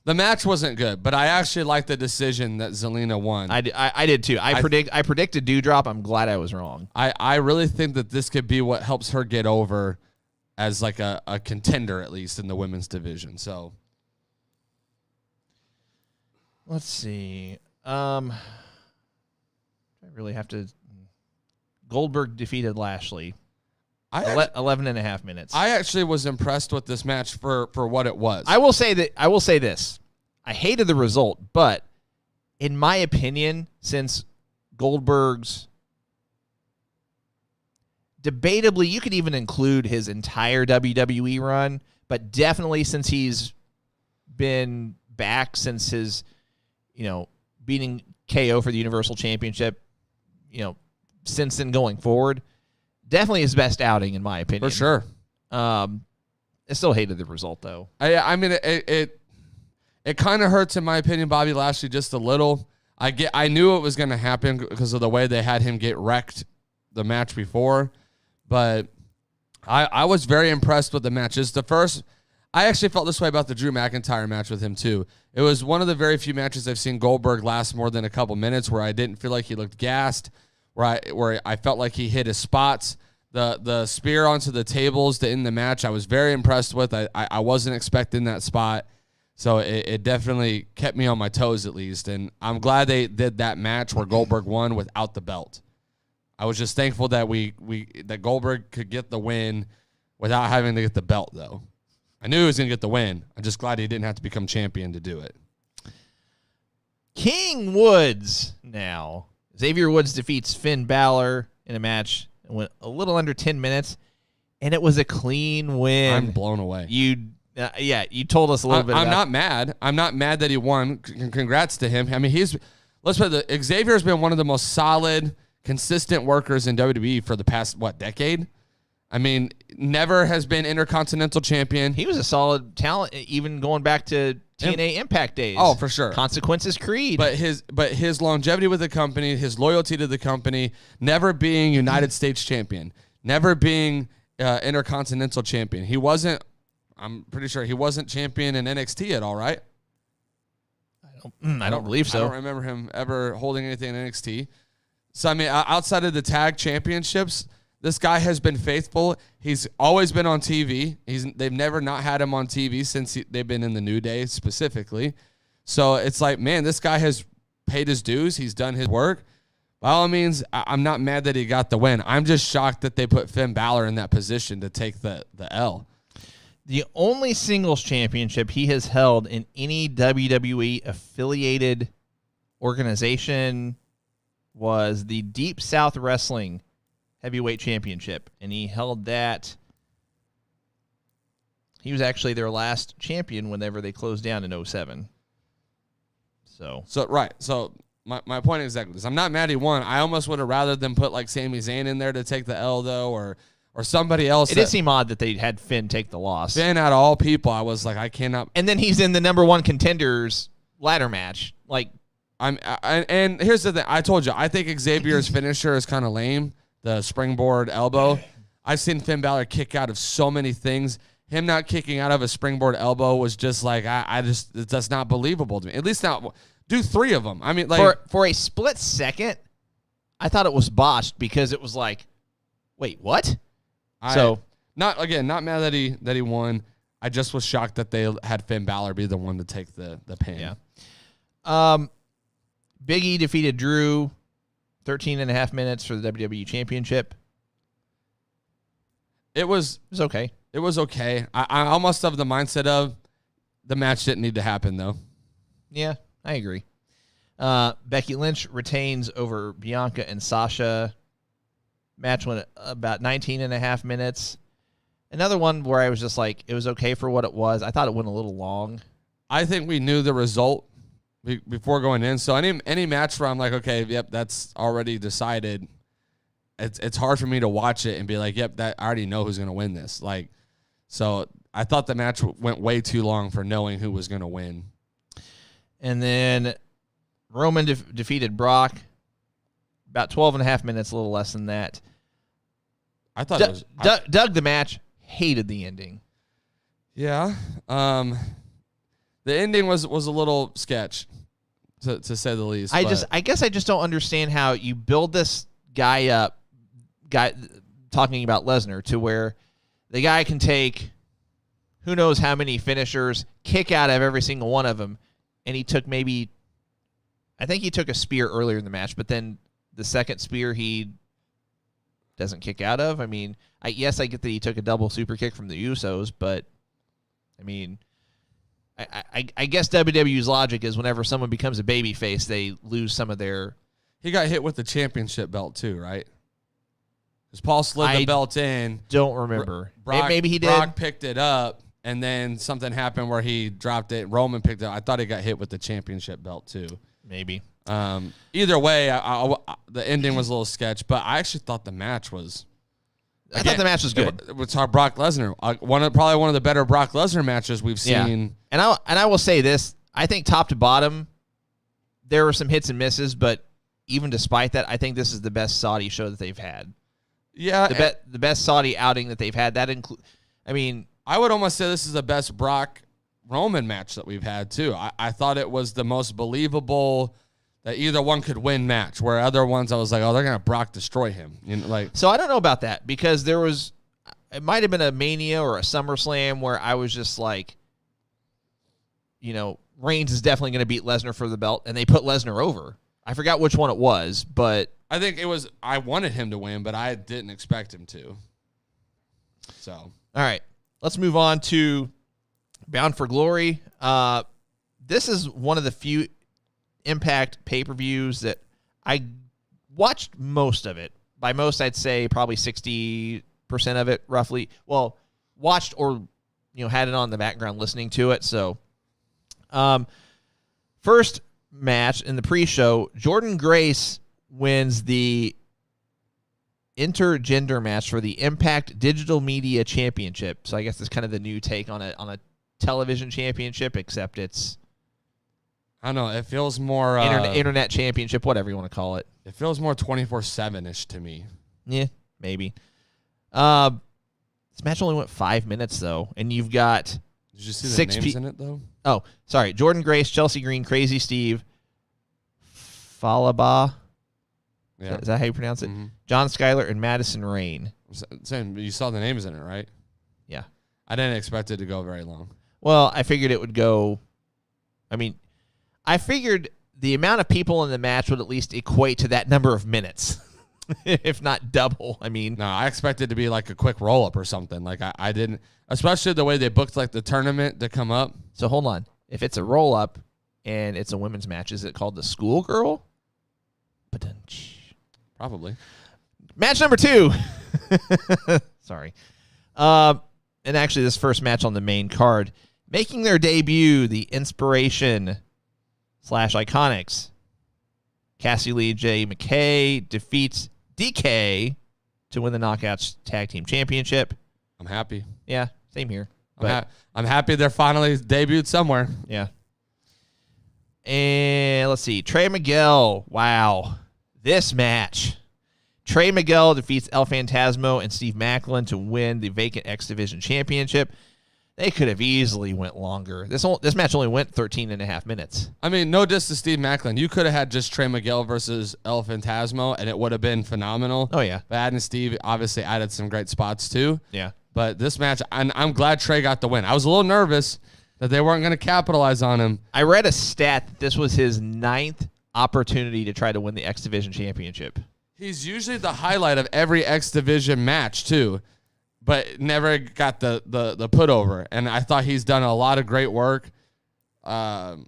The match wasn't good, but I actually liked the decision that Zelina won. I did too. I predicted Doudrop. I'm glad I was wrong. I really think that this could be what helps her get over as like a contender, at least in the women's division. So let's see. I really have to. Goldberg defeated Lashley. 11 and a half minutes. I actually was impressed with this match for what it was. I will say this. I hated the result, but in my opinion, since Goldberg's debatably, you could even include his entire WWE run, but definitely since he's been back since his, beating KO for the Universal Championship, since then going forward, definitely his best outing, in my opinion. For sure. I still hated the result, though. I mean, it kind of hurts, in my opinion, Bobby Lashley just a little. I knew it was going to happen because of the way they had him get wrecked the match before, but I was very impressed with the match. It's the first. I actually felt this way about the Drew McIntyre match with him, too. It was one of the very few matches I've seen Goldberg last more than a couple minutes where I didn't feel like he looked gassed, where I felt like he hit his spots. The spear onto the tables to end the match, I was very impressed with. I wasn't expecting that spot, so it definitely kept me on my toes at least. And I'm glad they did that match where Goldberg won without the belt. I was just thankful that that Goldberg could get the win without having to get the belt, though. I knew he was going to get the win. I'm just glad he didn't have to become champion to do it. King Woods now. Xavier Woods defeats Finn Balor in a match. It went a little under 10 minutes, and it was a clean win. I'm blown away. You told us a little bit. I'm not mad. I'm not mad that he won. Congrats to him. I mean, Xavier's been one of the most solid, consistent workers in WWE for the past, decade? I mean, never has been Intercontinental Champion. He was a solid talent, even going back to TNA Impact days. Oh, for sure. Consequences Creed. But his longevity with the company, his loyalty to the company, never being United States Champion, never being Intercontinental Champion. I'm pretty sure he wasn't champion in NXT at all, right? I don't believe so. I don't remember him ever holding anything in NXT. So, I mean, outside of the tag championships, this guy has been faithful. He's always been on TV. They've never not had him on TV since they've been in the New Day specifically. So it's like, man, this guy has paid his dues. He's done his work. By all means, I'm not mad that he got the win. I'm just shocked that they put Finn Balor in that position to take the L. The only singles championship he has held in any WWE affiliated organization was the Deep South Wrestling Heavyweight Championship, and he held that. He was actually their last champion whenever they closed down in 2007. So right. So my point is exactly this. I'm not mad he won. I almost would have rather them put like Sami Zayn in there to take the L though, or somebody else. It did seem odd that they had Finn take the loss. Finn, out of all people, I was like, I cannot. And then he's in the number one contenders ladder match. Like, and here's the thing. I told you, I think Xavier's finisher is kind of lame. The springboard elbow. I've seen Finn Balor kick out of so many things. Him not kicking out of a springboard elbow was just like, that's not believable to me. At least not do 3 of them. I mean, like for a split second, I thought it was botched because it was like, wait, what? Not mad that he won. I just was shocked that they had Finn Balor be the one to take the pin. Yeah. Big E defeated Drew 13.5 minutes for the WWE Championship. It was okay. It was okay. I almost have the mindset of the match didn't need to happen, though. Yeah, I agree. Becky Lynch retains over Bianca and Sasha. Match went about 19.5 minutes. Another one where I was just like, it was okay for what it was. I thought it went a little long. I think we knew the result before going in. So any match where I'm like, okay, yep, that's already decided. It's hard for me to watch it and be like, yep, that I already know who's going to win this. Like, so I thought the match went way too long for knowing who was going to win. And then Roman defeated Brock. About 12.5 minutes, a little less than that. I thought Doug the match, hated the ending. Yeah. The ending was a little sketch, to say the least. I guess I just don't understand how you build this guy up, talking about Lesnar, to where the guy can take who knows how many finishers, kick out of every single one of them, and he took I think he took a spear earlier in the match, but then the second spear he doesn't kick out of. I mean, I get that he took a double super kick from the Usos, but I mean, I guess WWE's logic is whenever someone becomes a babyface, they lose some of their. He got hit with the championship belt too, right? Because Paul slid the belt in. Don't remember. Maybe he did. Brock picked it up, and then something happened where he dropped it. Roman picked it up. I thought he got hit with the championship belt too. Maybe. Either way, the ending was a little sketch, but I actually thought the match was. I thought the match was good. It's our Brock Lesnar, probably one of the better Brock Lesnar matches we've seen. Yeah. And I will say this: I think top to bottom, there were some hits and misses, but even despite that, I think this is the best Saudi show that they've had. Yeah, the best Saudi outing that they've had. That I would almost say this is the best Brock Roman match that we've had too. I thought it was the most believable that either one could win match, where other ones I was like, oh, they're gonna Brock destroy him. So I don't know about that, because it might have been a Mania or a SummerSlam where I was just like, Reigns is definitely going to beat Lesnar for the belt, and they put Lesnar over. I forgot which one it was, but I think it was. I wanted him to win, but I didn't expect him to. So all right, let's move on to Bound for Glory. This is one of the few Impact pay-per-views that I watched most of it. By most, I'd say probably 60% of it, roughly. Well, watched or had it on the background listening to it. So, first match in the pre-show, Jordynne Grace wins the intergender match for the Impact Digital Media Championship. So I guess it's kind of the new take on a television championship, except it's I don't know. It feels more internet championship, whatever you want to call it. It feels more 24/7-ish to me. Yeah, maybe. This match only went 5 minutes though, and you've got Did you see the names in it though? Oh, sorry. Jordan Grace, Chelsea Green, Crazy Steve, Falaba. Yeah. Is that how you pronounce it? Mm-hmm. John Schuyler and Madison Rain. Same. You saw the names in it, right? Yeah. I didn't expect it to go very long. Well, I figured it would go. I mean, I figured the amount of people in the match would at least equate to that number of minutes, if not double. I mean, no, I expected it to be like a quick roll up or something. Like I didn't, especially the way they booked like the tournament to come up. So hold on. If it's a roll up and it's a women's match, is it called the Schoolgirl? Probably. Match number 2. Sorry. And actually, this first match on the main card, making their debut, the Inspiration / Iconics. Cassie Lee J. McKay defeats DK to win the Knockouts Tag Team Championship. I'm happy. Yeah, same here. I'm happy they're finally debuted somewhere. Yeah. And let's see. Trey Miguel. Wow. This match. Trey Miguel defeats El Phantasmo and Steve Macklin to win the vacant X Division Championship. They could have easily went longer. This match only went 13 and a half minutes. I mean, no diss to Steve Macklin. You could have had just Trey Miguel versus El Phantasmo, and it would have been phenomenal. Oh, yeah. But adding Steve obviously added some great spots, too. Yeah. But this match, I'm glad Trey got the win. I was a little nervous that they weren't going to capitalize on him. I read a stat that this was his 9th opportunity to try to win the X Division Championship. He's usually the highlight of every X Division match, too, but never got the put over. And I thought he's done a lot of great work. I'm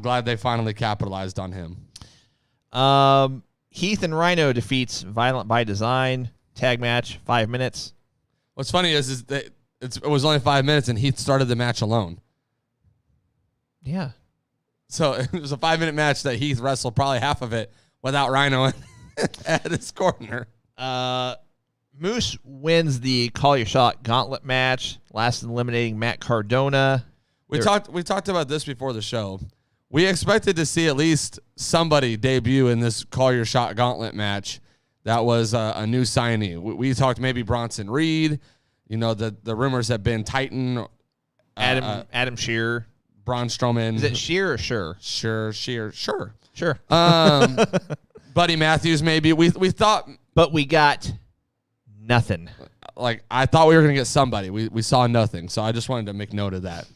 glad they finally capitalized on him. Heath and Rhino defeats Violent by Design. Tag match, 5 minutes. What's funny is that it was only 5 minutes, and Heath started the match alone. Yeah. So it was a 5-minute match that Heath wrestled probably half of it without Rhino at his corner. Moose wins the Call Your Shot gauntlet match, last eliminating Matt Cardona. We talked about this before the show. We expected to see at least somebody debut in this Call Your Shot gauntlet match. That was a new signee. We talked maybe Bronson Reed. You know, the rumors have been Titan. Adam Shearer. Braun Strowman. Is it Shearer or Sure? Sure. Buddy Matthews maybe. We thought. But we got nothing. Like, I thought we were going to get somebody. We saw nothing. So I just wanted to make note of that.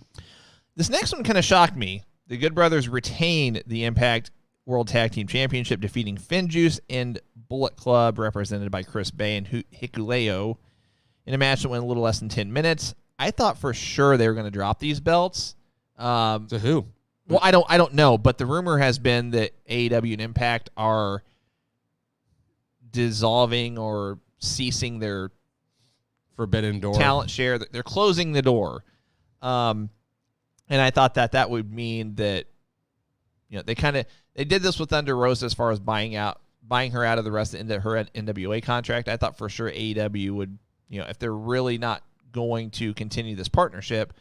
This next one kind of shocked me. The Good Brothers retain the Impact World Tag Team Championship, defeating Finjuice and Bullet Club, represented by Chris Bay and Hikuleo, in a match that went a little less than 10 minutes. I thought for sure they were going to drop these belts. To who? Well, I don't know, but the rumor has been that AEW and Impact are dissolving or ceasing their forbidden door talent share. They're closing the door. And I thought that would mean that, you know, they did this with Thunder Rosa as far as buying her out of the rest of her NWA contract. I thought for sure AEW would, you know, if they're really not going to continue this partnership,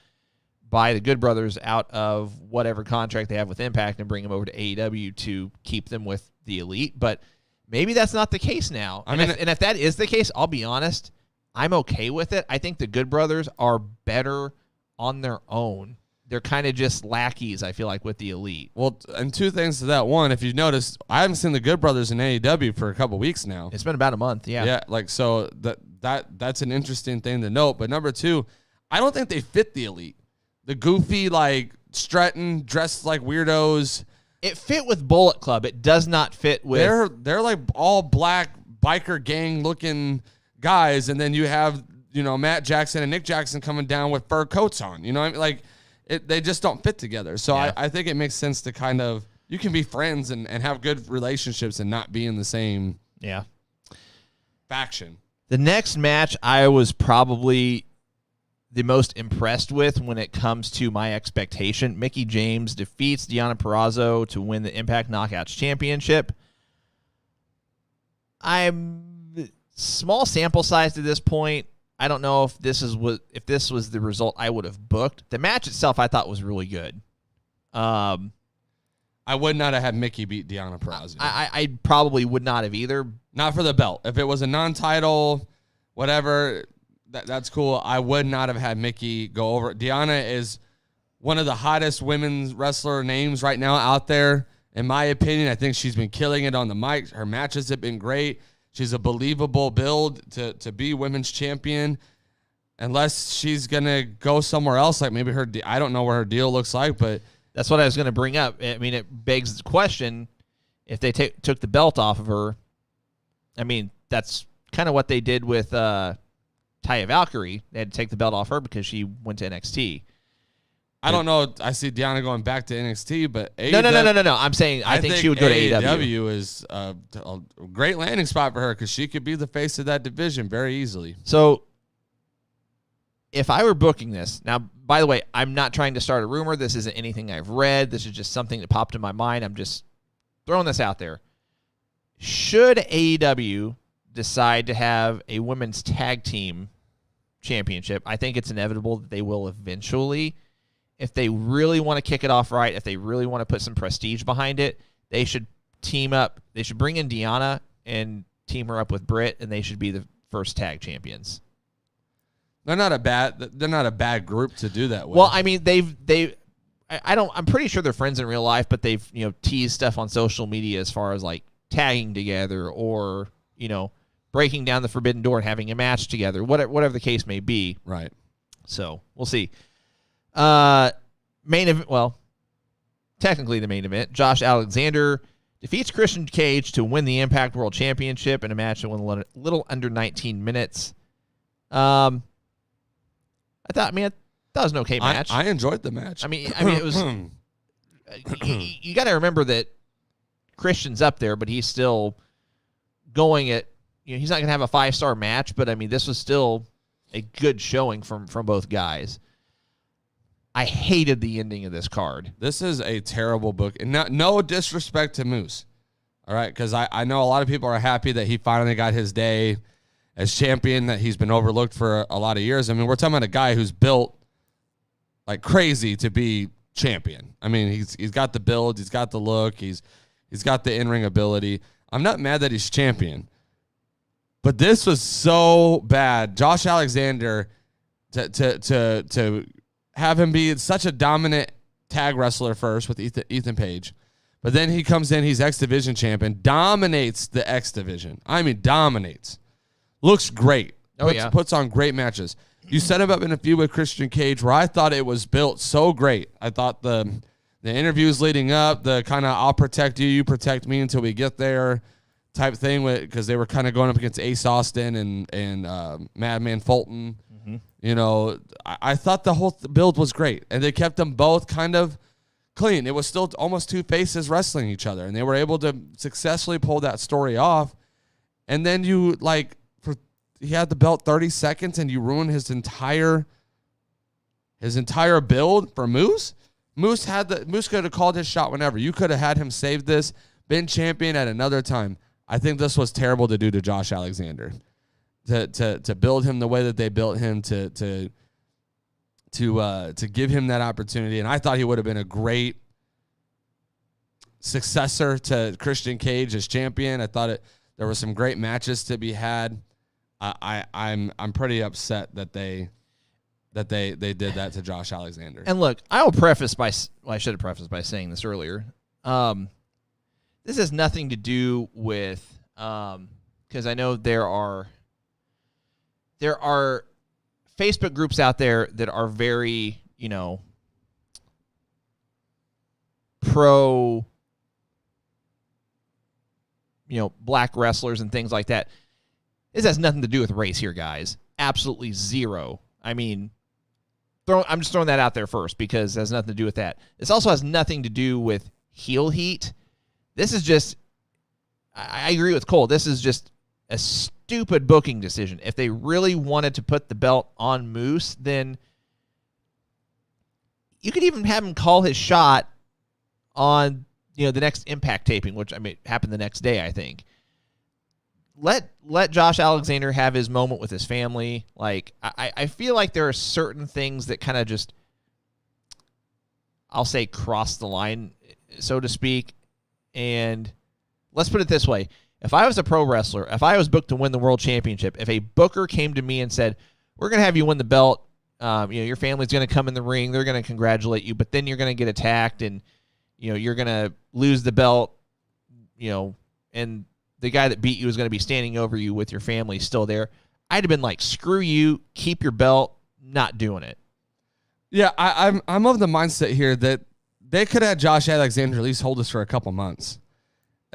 buy the Good Brothers out of whatever contract they have with Impact and bring them over to AEW to keep them with the Elite. But maybe that's not the case now. And if that is the case, I'll be honest, I'm okay with it. I think the Good Brothers are better on their own. They're kind of just lackeys, I feel like, with the Elite. Well, and two things to that. One, if you've noticed, I haven't seen the Good Brothers in AEW for a couple weeks now. It's been about a month, yeah. Yeah, like, so that's an interesting thing to note. But number two, I don't think they fit the Elite. The goofy, like, strutting, dressed like weirdos. It fit with Bullet Club. It does not fit with... They're like all black biker gang looking guys, and then you have, you know, Matt Jackson and Nick Jackson coming down with fur coats on. You know what I mean? Like, they just don't fit together. So yeah. I think it makes sense to kind of, you can be friends and have good relationships and not be in the same faction. The next match I was probably the most impressed with when it comes to my expectation. Mickie James defeats Deonna Purrazzo to win the Impact Knockouts Championship. I'm small sample size to this point. I don't know if this was the result I would have booked. The match itself I thought was really good. I would not have had Mickey beat Deonna Purrazzo. I probably would not have either. Not for the belt. If it was a non-title, whatever, that's cool. I would not have had Mickey go over. Deonna is one of the hottest women's wrestler names right now out there. In my opinion, I think she's been killing it on the mic. Her matches have been great. She's a believable build to be women's champion. Unless she's going to go somewhere else, like maybe I don't know what her deal looks like, but that's what I was going to bring up. I mean, it begs the question, if they took the belt off of her, I mean, that's kind of what they did with Taya Valkyrie. They had to take the belt off her because she went to NXT. I don't know. I see Deonna going back to NXT, but AEW, No. I'm saying I think she would go to AEW. AEW is a great landing spot for her because she could be the face of that division very easily. So if I were booking this, now, by the way, I'm not trying to start a rumor. This isn't anything I've read. This is just something that popped in my mind. I'm just throwing this out there. Should AEW decide to have a women's tag team championship, I think it's inevitable that they will eventually. If they really want to kick it off right, if they really want to put some prestige behind it, they should team up. They should bring in Deonna and team her up with Britt, and they should be the first tag champions. They're not a bad group to do that with. Well, I mean, I'm pretty sure they're friends in real life, but they've, teased stuff on social media as far as like tagging together or, breaking down the forbidden door and having a match together, whatever the case may be. Right. So we'll see. Main event. Well, technically the main event. Josh Alexander defeats Christian Cage to win the Impact World Championship in a match that went a little under 19 minutes. I thought it was an okay match. I enjoyed the match. I mean, it was. You got to remember that Christian's up there, but he's still going at. He's not going to have a 5-star match, but I mean, this was still a good showing from both guys. I hated the ending of this card. This is a terrible book. And no disrespect to Moose. All right, because I know a lot of people are happy that he finally got his day as champion, that he's been overlooked for a lot of years. I mean, we're talking about a guy who's built like crazy to be champion. I mean, he's got the build, he's got the look, he's got the in-ring ability. I'm not mad that he's champion. But this was so bad. Josh Alexander, to have him be such a dominant tag wrestler first with Ethan Page, but then he comes in, he's X Division champion, dominates the X Division. I mean, dominates. Looks great. Puts on great matches. You set him up in a feud with Christian Cage where I thought it was built so great. I thought the interviews leading up, the kind of I'll protect you, you protect me until we get there type thing, because they were kind of going up against Ace Austin and Madman Fulton. Mm-hmm. I thought the whole build was great, and they kept them both kind of clean. It was still almost two faces wrestling each other, and they were able to successfully pull that story off. And then he had the belt 30 seconds, and you ruined his entire build for Moose. Moose could have called his shot whenever. You could have had him save this, been champion at another time. I think this was terrible to do to Josh Alexander, to build him the way that they built him, to give him that opportunity. And I thought he would have been a great successor to Christian Cage as champion. I thought there were some great matches to be had. I'm pretty upset that they did that to Josh Alexander. And look, I will preface I should have prefaced by saying this earlier. This has nothing to do with, because I know there are Facebook groups out there that are very, pro, black wrestlers and things like that. This has nothing to do with race here, guys. Absolutely zero. I mean, I'm just throwing that out there first because it has nothing to do with that. This also has nothing to do with heel heat. This is just, I agree with Cole, this is just a stupid booking decision. If they really wanted to put the belt on Moose, then you could even have him call his shot on, the next Impact taping, which happened the next day, I think. let Josh Alexander have his moment with his family. Like, I feel like there are certain things that kind of just, I'll say, cross the line, so to speak. And let's put it this way. If I was a pro wrestler, if I was booked to win the world championship, if a booker came to me and said, we're going to have you win the belt, your family's going to come in the ring, they're going to congratulate you, but then you're going to get attacked and, you're going to lose the belt, and the guy that beat you is going to be standing over you with your family still there, I'd have been like, screw you, keep your belt, not doing it. Yeah, I'm of the mindset here that they could have Josh Alexander at least hold us for a couple months.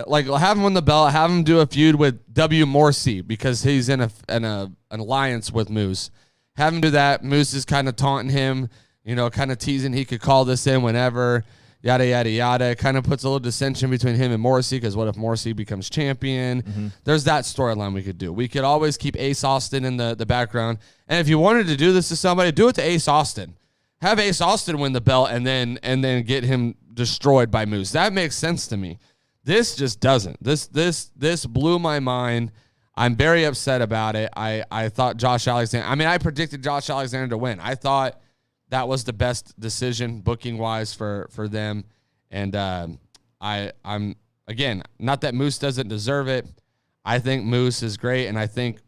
Like, have him win the belt, have him do a feud with W. Morrissey because he's in an alliance with Moose. Have him do that. Moose is kind of taunting him, kind of teasing he could call this in whenever, yada, yada, yada. Kind of puts a little dissension between him and Morrissey because what if Morrissey becomes champion? Mm-hmm. There's that storyline we could do. We could always keep Ace Austin in the background. And if you wanted to do this to somebody, do it to Ace Austin. Have Ace Austin win the belt and then get him destroyed by Moose. That makes sense to me. This just doesn't. This blew my mind. I'm very upset about it. I thought Josh Alexander. I predicted Josh Alexander to win. I thought that was the best decision booking wise for them. And I'm again, not that Moose doesn't deserve it. I think Moose is great, and I think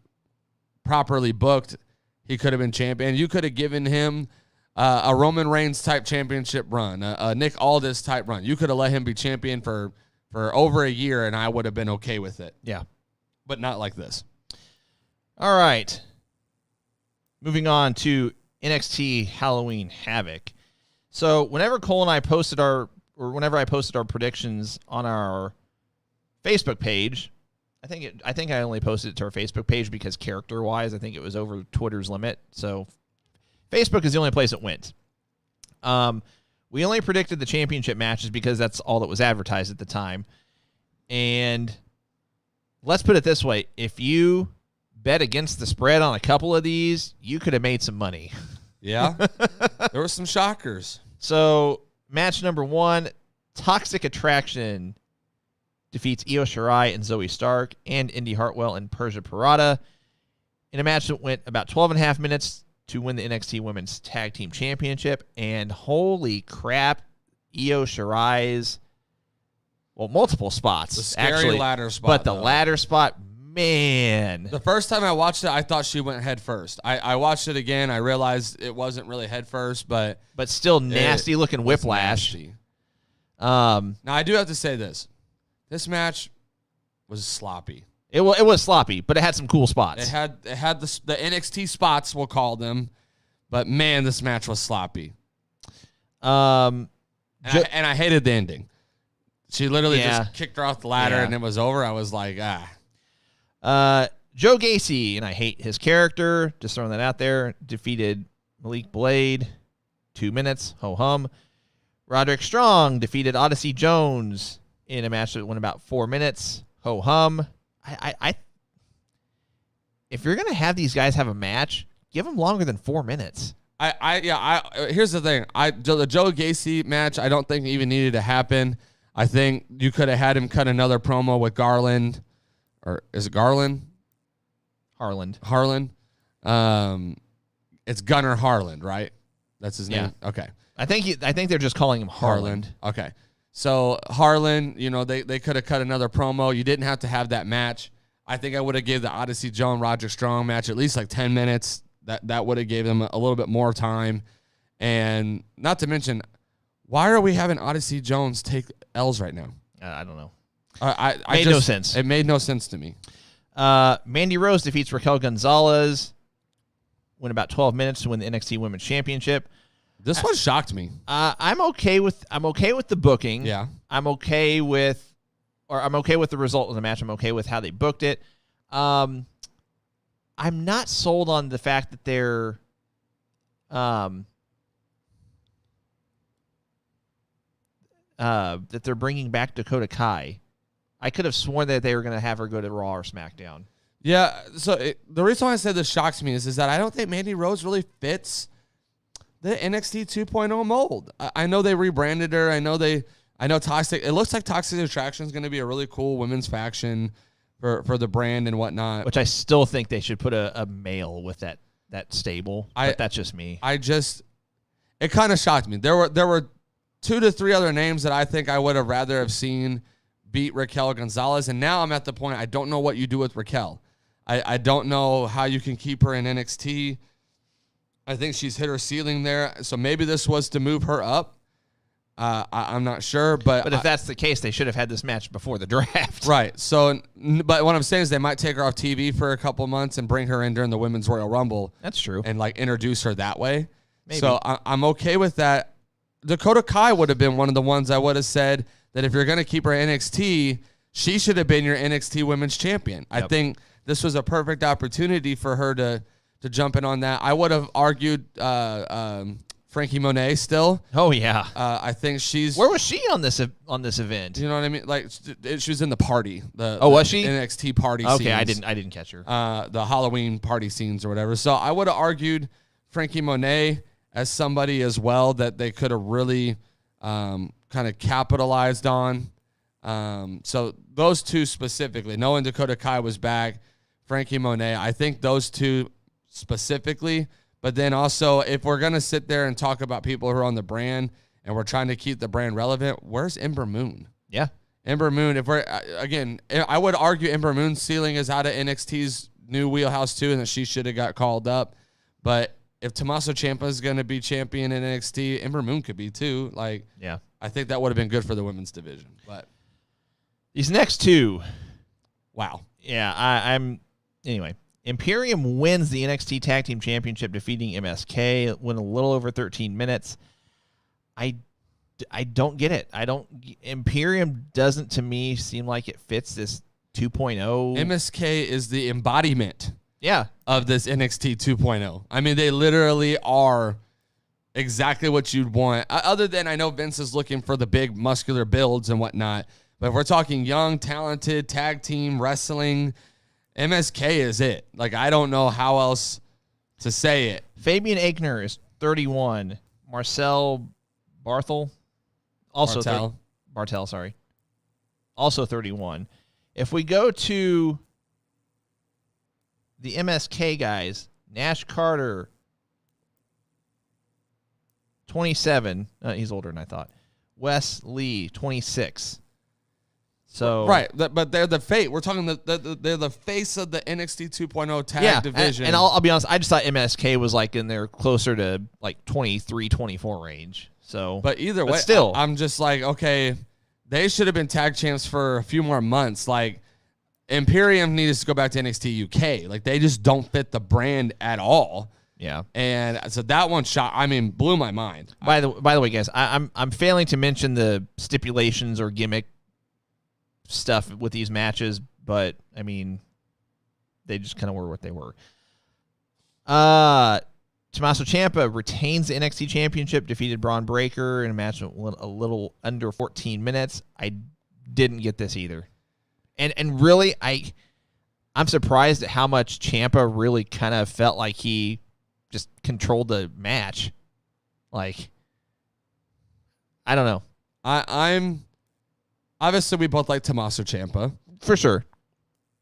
properly booked, he could have been champion. You could have given him a Roman Reigns type championship run, a Nick Aldis type run. You could have let him be champion for over a year, and I would have been okay with it. Yeah. But not like this. All right. Moving on to NXT Halloween Havoc. So whenever Cole and I posted whenever I posted our predictions on our Facebook page, I think I only posted it to our Facebook page because character-wise, I think it was over Twitter's limit. So Facebook is the only place it went. We only predicted the championship matches because that's all that was advertised at the time. And let's put it this way. If you bet against the spread on a couple of these, you could have made some money. Yeah. There were some shockers. So match number 1, Toxic Attraction defeats Io Shirai and Zoe Stark and Indy Hartwell and Persia Pirotta in a match that went about 12.5 minutes to win the NXT Women's Tag Team Championship. And holy crap, Io Shirai's, multiple spots. The scary actually, ladder spot. But the ladder spot, man. The first time I watched it, I thought she went head first. I watched it again. I realized it wasn't really head first, but still nasty looking whiplash. Nasty. Now, I do have to say this. This match was sloppy. It was sloppy, but it had some cool spots. It had the NXT spots, we'll call them, but man, this match was sloppy. And I hated the ending. She literally just kicked her off the ladder and it was over. I was like, Joe Gacy, and I hate his character, just throwing that out there, defeated Malik Blade, 2 minutes, ho-hum. Roderick Strong defeated Odyssey Jones in a match that went about 4 minutes, ho-hum. If you're gonna have these guys have a match, give them longer than 4 minutes. Here's the thing. The Joe Gacy match, I don't think even needed to happen. I think you could have had him cut another promo with Garland, or is it Garland? Harland. It's Gunnar Harland, right? That's his name. Okay. I think they're just calling him Harland. Okay. So Harlan, they could have cut another promo. You didn't have to have that match. I think I would have gave the Odyssey Jones Roger Strong match at least like 10 minutes. That would have gave them a little bit more time. And not to mention, why are we having Odyssey Jones take L's right now? I don't know. No sense. It made no sense to me. Mandy Rose defeats Raquel Gonzalez. Went about 12 minutes to win the NXT Women's Championship. This one shocked me. I'm okay with the booking. Yeah. I'm okay with the result of the match. I'm okay with how they booked it. I'm not sold on the fact that they're bringing back Dakota Kai. I could have sworn that they were going to have her go to Raw or SmackDown. Yeah. So the reason why I said this shocks me is that I don't think Mandy Rose really fits the NXT 2.0 mold. I know they rebranded her. I know Toxic. It looks like Toxic Attraction is going to be a really cool women's faction for the brand and whatnot. Which I still think they should put a male with that stable. But that's just me. It kind of shocked me. There were 2 to 3 other names that I think I would have rather have seen beat Raquel Gonzalez, and now I'm at the point I don't know what you do with Raquel. I don't know how you can keep her in NXT. I think she's hit her ceiling there, so maybe this was to move her up. I'm not sure, but if that's the case, they should have had this match before the draft. Right. So, but what I'm saying is they might take her off TV for a couple months and bring her in during the Women's Royal Rumble. That's true. And like introduce her that way. Maybe. So I'm okay with that. Dakota Kai would have been one of the ones I would have said that if you're going to keep her NXT, she should have been your NXT Women's Champion. Yep. I think this was a perfect opportunity for her to jump in on that. I would have argued Frankie Monet still. Oh yeah. I think she's. Where was she on this event? You know what I mean? Like she was in the party. Was she NXT party? Okay, scenes, I didn't catch her. The Halloween party scenes or whatever. So I would have argued Frankie Monet as somebody as well that they could have really kind of capitalized on. So those two specifically, knowing Dakota Kai was back, Frankie Monet, I think those two specifically. But then also, if we're going to sit there and talk about people who are on the brand and we're trying to keep the brand relevant, where's Ember Moon? Yeah. Ember Moon, if we're, again, I would argue Ember Moon's ceiling is out of NXT's new wheelhouse too, and that she should have got called up. But if Tommaso Ciampa is going to be champion in NXT, Ember Moon could be too. Like, yeah, I think that would have been good for the women's division. But these next two, wow. Yeah, anyway. Imperium wins the NXT Tag Team Championship, defeating MSK. Win a little over 13 minutes. I don't get it. Imperium doesn't, to me, seem like it fits this 2.0. MSK is the embodiment. Yeah. Of this NXT 2.0. I mean, they literally are exactly what you'd want. Other than I know Vince is looking for the big muscular builds and whatnot. But if we're talking young, talented, tag team wrestling, MSK is it. Like, I don't know how else to say it. Fabian Aichner is 31. Marcel Barthel, also Bartel, sorry. Also 31. If we go to the MSK guys, Nash Carter, 27. He's older than I thought. Wes Lee, 26. So right, but they're the face. We're talking they're the face of the NXT 2.0 tag division. And I'll be honest, I just thought MSK was like in there closer to like 23, 24 range. So, but either way, still, I'm just like, okay, they should have been tag champs for a few more months. Like, Imperium needs to go back to NXT UK. Like, they just don't fit the brand at all. Yeah, and so that one blew my mind. By the way, guys, I'm failing to mention the stipulations or gimmick stuff with these matches, but I mean, they just kind of were what they were. Tommaso Ciampa retains the NXT Championship, defeated Braun Breaker in a match a little under 14 minutes. I didn't get this either, and really, I'm surprised at how much Ciampa really kind of felt like he just controlled the match. Like, I don't know. I'm obviously we both like Tommaso Ciampa for sure.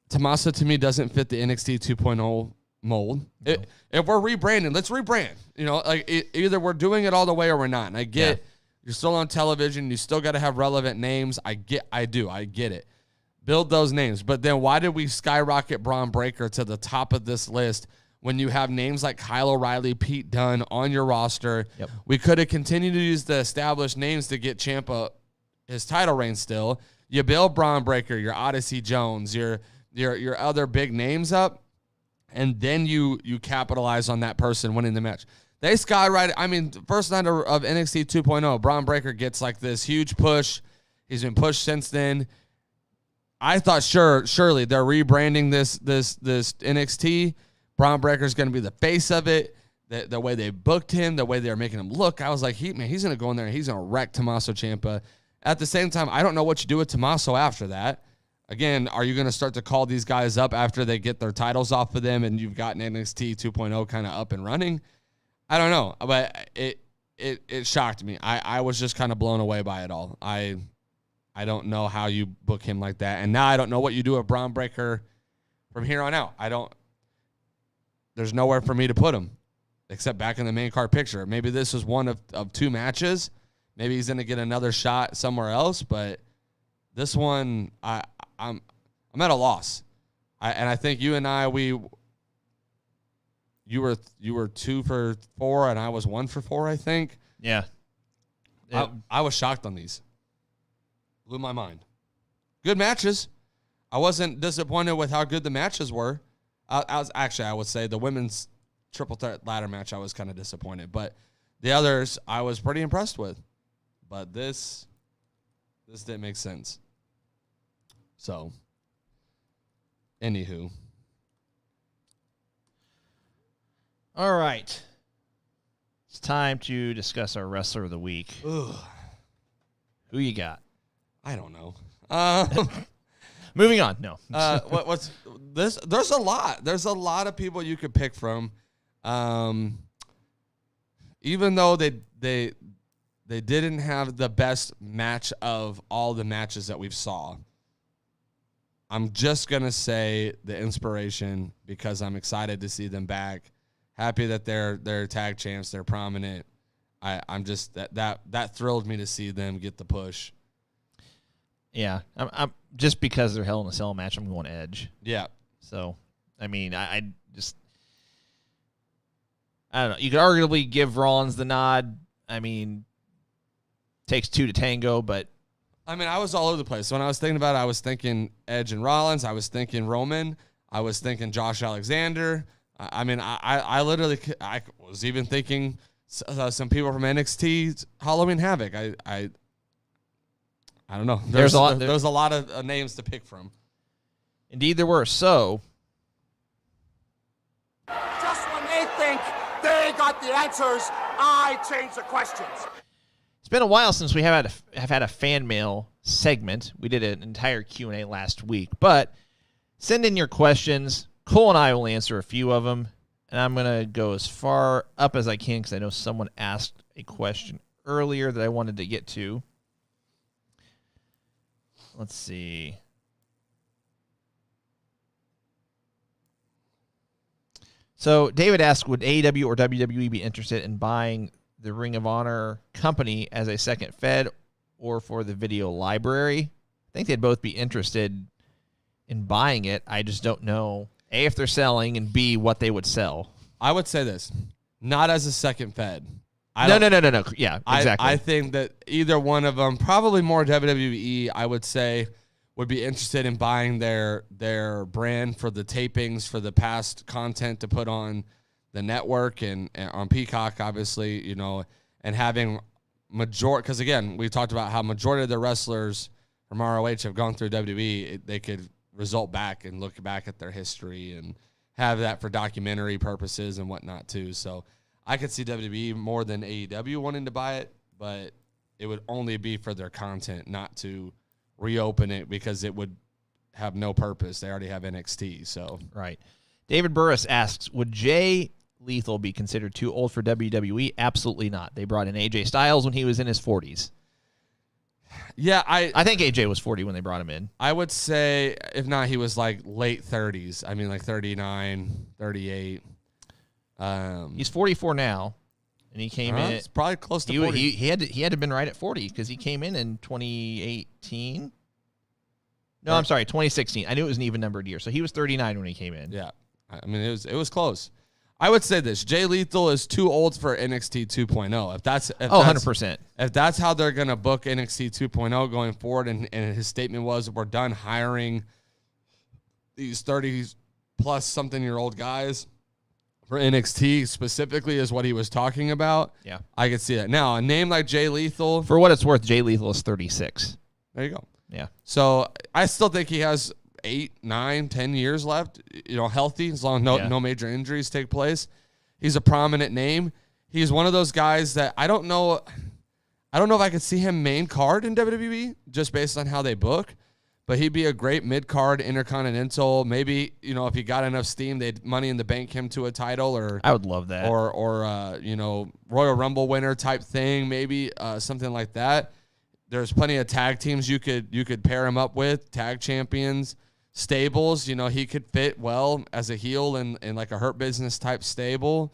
Tommaso to me doesn't fit the NXT 2.0 mold. No. If we're rebranding, let's rebrand. You know, like either we're doing it all the way or we're not. And I get you're still on television, you still got to have relevant names. I get it. Build those names. But then why did we skyrocket Braun Breaker to the top of this list when you have names like Kyle O'Reilly, Pete Dunne on your roster? Yep. We could have continued to use the established names to get Ciampa his title reign still. You build Braun Breaker, your Odyssey Jones, your other big names up, and then you capitalize on that person winning the match. They skyride. I mean, first night of NXT 2.0, Braun Breaker gets like this huge push. He's been pushed since then. I thought surely they're rebranding this NXT. Braun Breaker's going to be the face of it. The way they booked him, the way they're making him look, I was like, he's going to go in there and he's going to wreck Tommaso Ciampa. At the same time, I don't know what you do with Tommaso after that. Again, are you going to start to call these guys up after they get their titles off of them and you've gotten NXT 2.0 kind of up and running? I don't know, but it shocked me. I was just kind of blown away by it all. I I don't know how you book him like that. And now I don't know what you do with Braun Breaker from here on out. There's nowhere for me to put him except back in the main card picture. Maybe this is one of 2 matches. Maybe he's going to get another shot somewhere else, but this one, I'm at a loss. And I think you and I, you were 2 for 4 and I was 1 for 4, I think. Yeah. I was shocked on these. Blew my mind. Good matches. I wasn't disappointed with how good the matches were. I would say the women's triple threat ladder match I was kind of disappointed, but the others I was pretty impressed with. But this didn't make sense. So, anywho. All right. It's time to discuss our wrestler of the week. Ugh. Who you got? I don't know. Moving on. No. What's this? There's a lot. There's a lot of people you could pick from. Even though they didn't have the best match of all the matches that we've saw. I'm just gonna say the Inspiration because I'm excited to see them back. Happy that they're tag champs. They're prominent. I'm just that thrilled me to see them get the push. Yeah, I'm just because they're Hell in a Cell match. I'm going Edge. Yeah. So, I mean, I don't know. You could arguably give Rollins the nod. I mean, takes 2 to tango, but I mean, I was all over the place. When I was thinking about it, I was thinking Edge and Rollins. I was thinking Roman. I was thinking Josh Alexander. I mean, I literally was even thinking some people from NXT Halloween Havoc. I don't know. There's a lot of names to pick from. Indeed, there were. So, just when they think they got the answers, I change the questions. It's been a while since we have had a fan mail segment. We did an entire Q&A last week, but send in your questions. Cole and I will answer a few of them, and I'm going to go as far up as I can because I know someone asked a question earlier that I wanted to get to. Let's see. So David asked, would AEW or WWE be interested in buying the Ring of Honor company as a second Fed or for the video library? I think they'd both be interested in buying it. I just don't know, A, if they're selling, and B, what they would sell. I would say this, not as a second Fed. No. Yeah, exactly. I think that either one of them, probably more WWE, I would say, would be interested in buying their brand for the tapings, for the past content to put on the network and on Peacock, obviously, you know, and having because again, we talked about how majority of the wrestlers from ROH have gone through WWE. They could result back and look back at their history and have that for documentary purposes and whatnot too. So I could see WWE more than AEW wanting to buy it, but it would only be for their content, not to reopen it because it would have no purpose. They already have NXT. So right. David Burris asks, would Jay Lethal be considered too old for WWE? Absolutely not. They brought in AJ Styles when he was in his 40s. Yeah, I think AJ was 40 when they brought him in. I would say, if not, he was like late 30s. I mean, like 39, 38. He's 44 now, and he came in. It's probably close to 40. He had to have been right at 40 because he came in 2018. No, I'm sorry, 2016. I knew it was an even numbered year, so he was 39 when he came in. Yeah, I mean it was close. I would say this: Jay Lethal is too old for NXT 2.0. If that's 100%. If that's how they're gonna book NXT 2.0 going forward, and his statement was, "We're done hiring these 30 plus something year old guys for NXT specifically," is what he was talking about. Yeah, I could see that. Now, a name like Jay Lethal, for what it's worth, Jay Lethal is 36. There you go. Yeah. So I still think he has 8, 9, 10 years left, you know, healthy, as long as no major injuries take place. He's a prominent name. He's one of those guys that I don't know if I could see him main card in WWE just based on how they book, but he'd be a great mid-card Intercontinental. Maybe, you know, if he got enough steam, they'd Money in the Bank him to a title, or I would love that. Or you know, Royal Rumble winner type thing, maybe something like that. there's plenty of tag teams you could pair him up with, tag champions, stables. You know, he could fit well as a heel in like a Hurt Business type stable.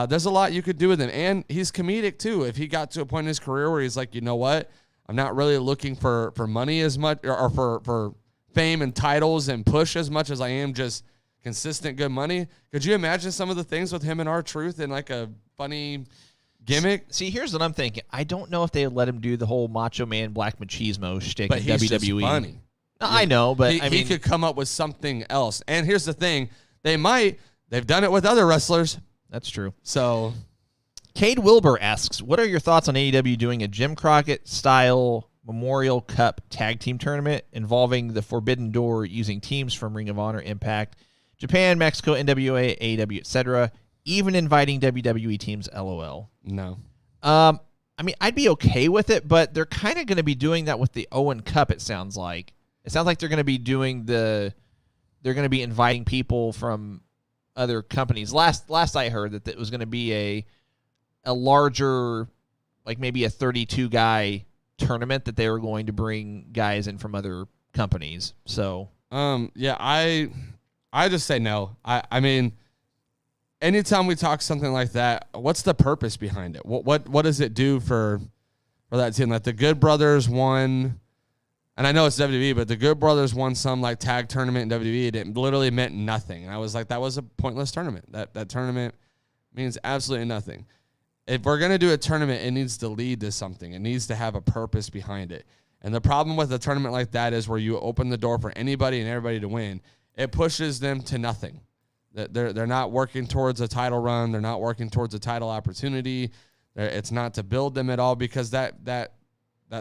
There's a lot you could do with him, and he's comedic too. If he got to a point in his career where he's like, you know what, I'm not really looking for money as much or for fame and titles and push as much as I am just consistent good money. Could you imagine some of the things with him and R-Truth in like a funny gimmick? See, here's what I'm thinking. I don't know if they would let him do the whole Macho Man Black Machismo shtick in he's WWE. Just funny. No, I know, but he could come up with something else. And here's the thing. They've done it with other wrestlers. That's true. So, Cade Wilbur asks, what are your thoughts on AEW doing a Jim Crockett-style Memorial Cup tag team tournament involving the Forbidden Door using teams from Ring of Honor, Impact, Japan, Mexico, NWA, AEW, etc., even inviting WWE teams, LOL? No. I mean, I'd be okay with it, but they're kind of going to be doing that with the Owen Cup, it sounds like. It sounds like they're going to be they're going to be inviting people from other companies. Last I heard that it was going to be a larger, like maybe a 32-guy tournament that they were going to bring guys in from other companies. So, yeah, I just say no. I mean, anytime we talk something like that, what's the purpose behind it? What does it do for that team? Like the Good Brothers won, and I know it's WWE, but the Good Brothers won some like tag tournament in WWE. It literally meant nothing. And I was like, that was a pointless tournament. That tournament means absolutely nothing. If we're going to do a tournament, it needs to lead to something. It needs to have a purpose behind it. And the problem with a tournament like that is where you open the door for anybody and everybody to win, it pushes them to nothing. They're not working towards a title run. They're not working towards a title opportunity. It's not to build them at all because that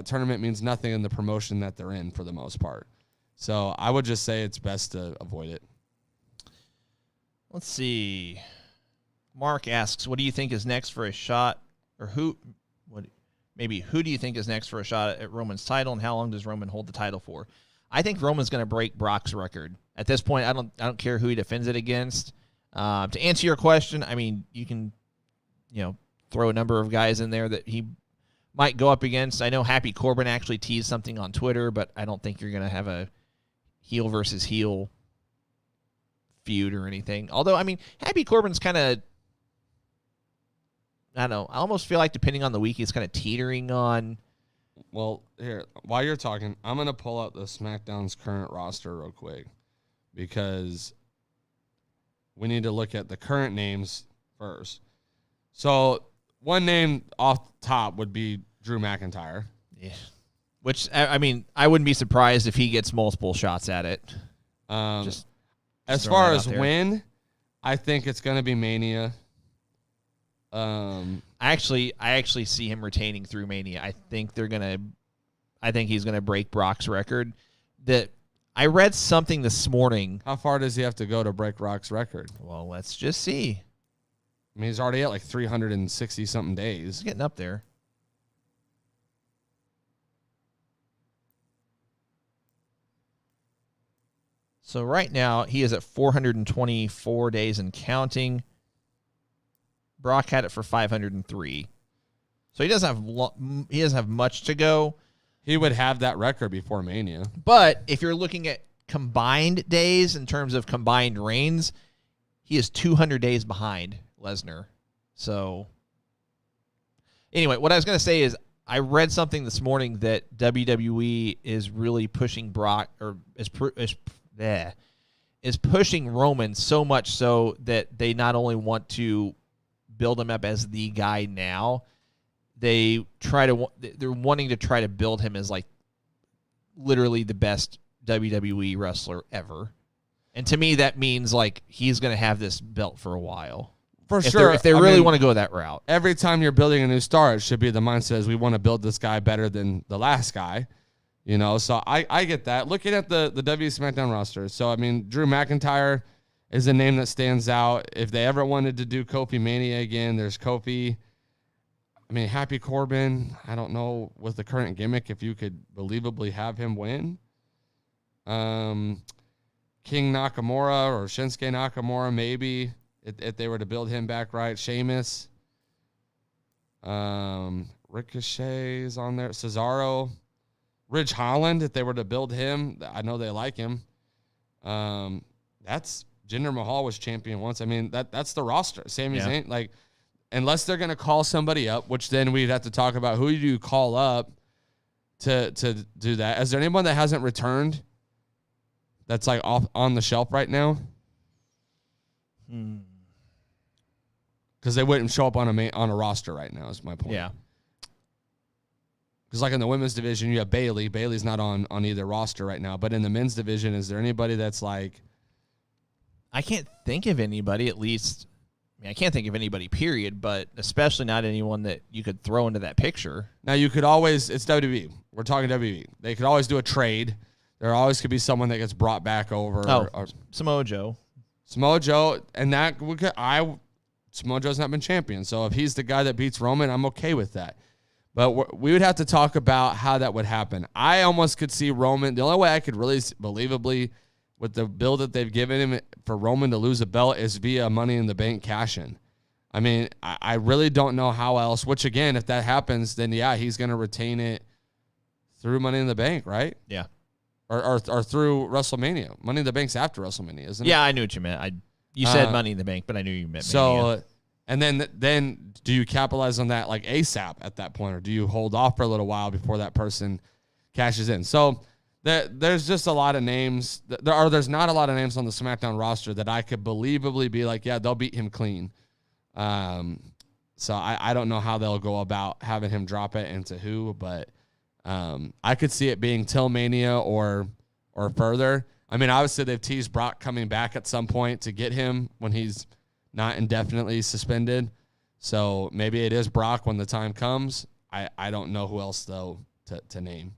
tournament means nothing in the promotion that they're in for the most part. So I would just say it's best to avoid it. Let's see. Mark asks, what do you think is next for a shot, or who do you think is next for a shot at Roman's title, and how long does Roman hold the title for? I think Roman's going to break Brock's record. At this point, I don't care who he defends it against. To answer your question, I mean, you can, throw a number of guys in there that he might go up against. I know Happy Corbin actually teased something on Twitter, but I don't think you're going to have a heel versus heel feud or anything. Although, I mean, Happy Corbin's kind of, I don't know, I almost feel like depending on the week, he's kind of teetering on. Well, here, while you're talking, I'm going to pull out the SmackDown's current roster real quick because we need to look at the current names first. So one name off the top would be Drew McIntyre. Yeah. Which, I mean, I wouldn't be surprised if he gets multiple shots at it. Just as far as when, I think it's going to be Mania. I actually see him retaining through Mania. I think he's gonna break Brock's record. That I read something this morning. How far does he have to go to break Brock's record? Well, let's just see. I mean, he's already at like 360 something days. He's getting up there. So right now he is at 424 days and counting. Brock had it for 503. So he doesn't have much to go. He would have that record before Mania. But if you're looking at combined days in terms of combined reigns, he is 200 days behind Lesnar. So anyway, what I was going to say is I read something this morning that WWE is really pushing Brock, or is pushing Roman so much so that they not only want to build him up as the guy now, they're wanting to try to build him as like literally the best WWE wrestler ever. And to me, that means like he's going to have this belt for a while. For sure. If they really want to go that route. Every time you're building a new star, it should be the mindset is we want to build this guy better than the last guy. So I get that. Looking at the W SmackDown roster. So, I mean, Drew McIntyre is a name that stands out. If they ever wanted to do Kofi Mania again, there's Kofi. I mean, Happy Corbin, I don't know with the current gimmick if you could believably have him win. King Nakamura or Shinsuke Nakamura, maybe, if they were to build him back right. Sheamus. Ricochet is on there. Cesaro. Ridge Holland, if they were to build him, I know they like him. That's Jinder Mahal was champion once. I mean, that's the roster. Sami Zayn, like, unless they're going to call somebody up, which then we'd have to talk about who do you call up to do that. Is there anyone that hasn't returned that's like off on the shelf right now? Because they wouldn't show up on a roster right now, is my point. Yeah. Because like in the women's division, you have Bayley. Bayley's not on either roster right now. But in the men's division, is there anybody that's like... I can't think of anybody, at least. I mean, I can't think of anybody, period, but especially not anyone that you could throw into that picture. Now, you could always... It's WWE. We're talking WWE. They could always do a trade. There always could be someone that gets brought back over. Samoa Joe. Samoa Joe, and that... Samoa Joe's not been champion, so if he's the guy that beats Roman, I'm okay with that. But we would have to talk about how that would happen. I almost could see Roman. The only way I could really believably, with the build that they've given him for Roman to lose a belt, is via Money in the Bank cash-in. I mean, I really don't know how else. Which, again, if that happens, then, yeah, he's going to retain it through Money in the Bank, right? Yeah. Or through WrestleMania. Money in the Bank's after WrestleMania, isn't it? Yeah, I knew what you meant. You said Money in the Bank, but I knew you meant Mania. And then do you capitalize on that like ASAP at that point, or do you hold off for a little while before that person cashes in? So there's just a lot of names. There's not a lot of names on the SmackDown roster that I could believably be like, yeah, they'll beat him clean. So I don't know how they'll go about having him drop it into who, but I could see it being till Mania or further. I mean, obviously they've teased Brock coming back at some point to get him when he's not indefinitely suspended. So maybe it is Brock when the time comes. I don't know who else, though, to name.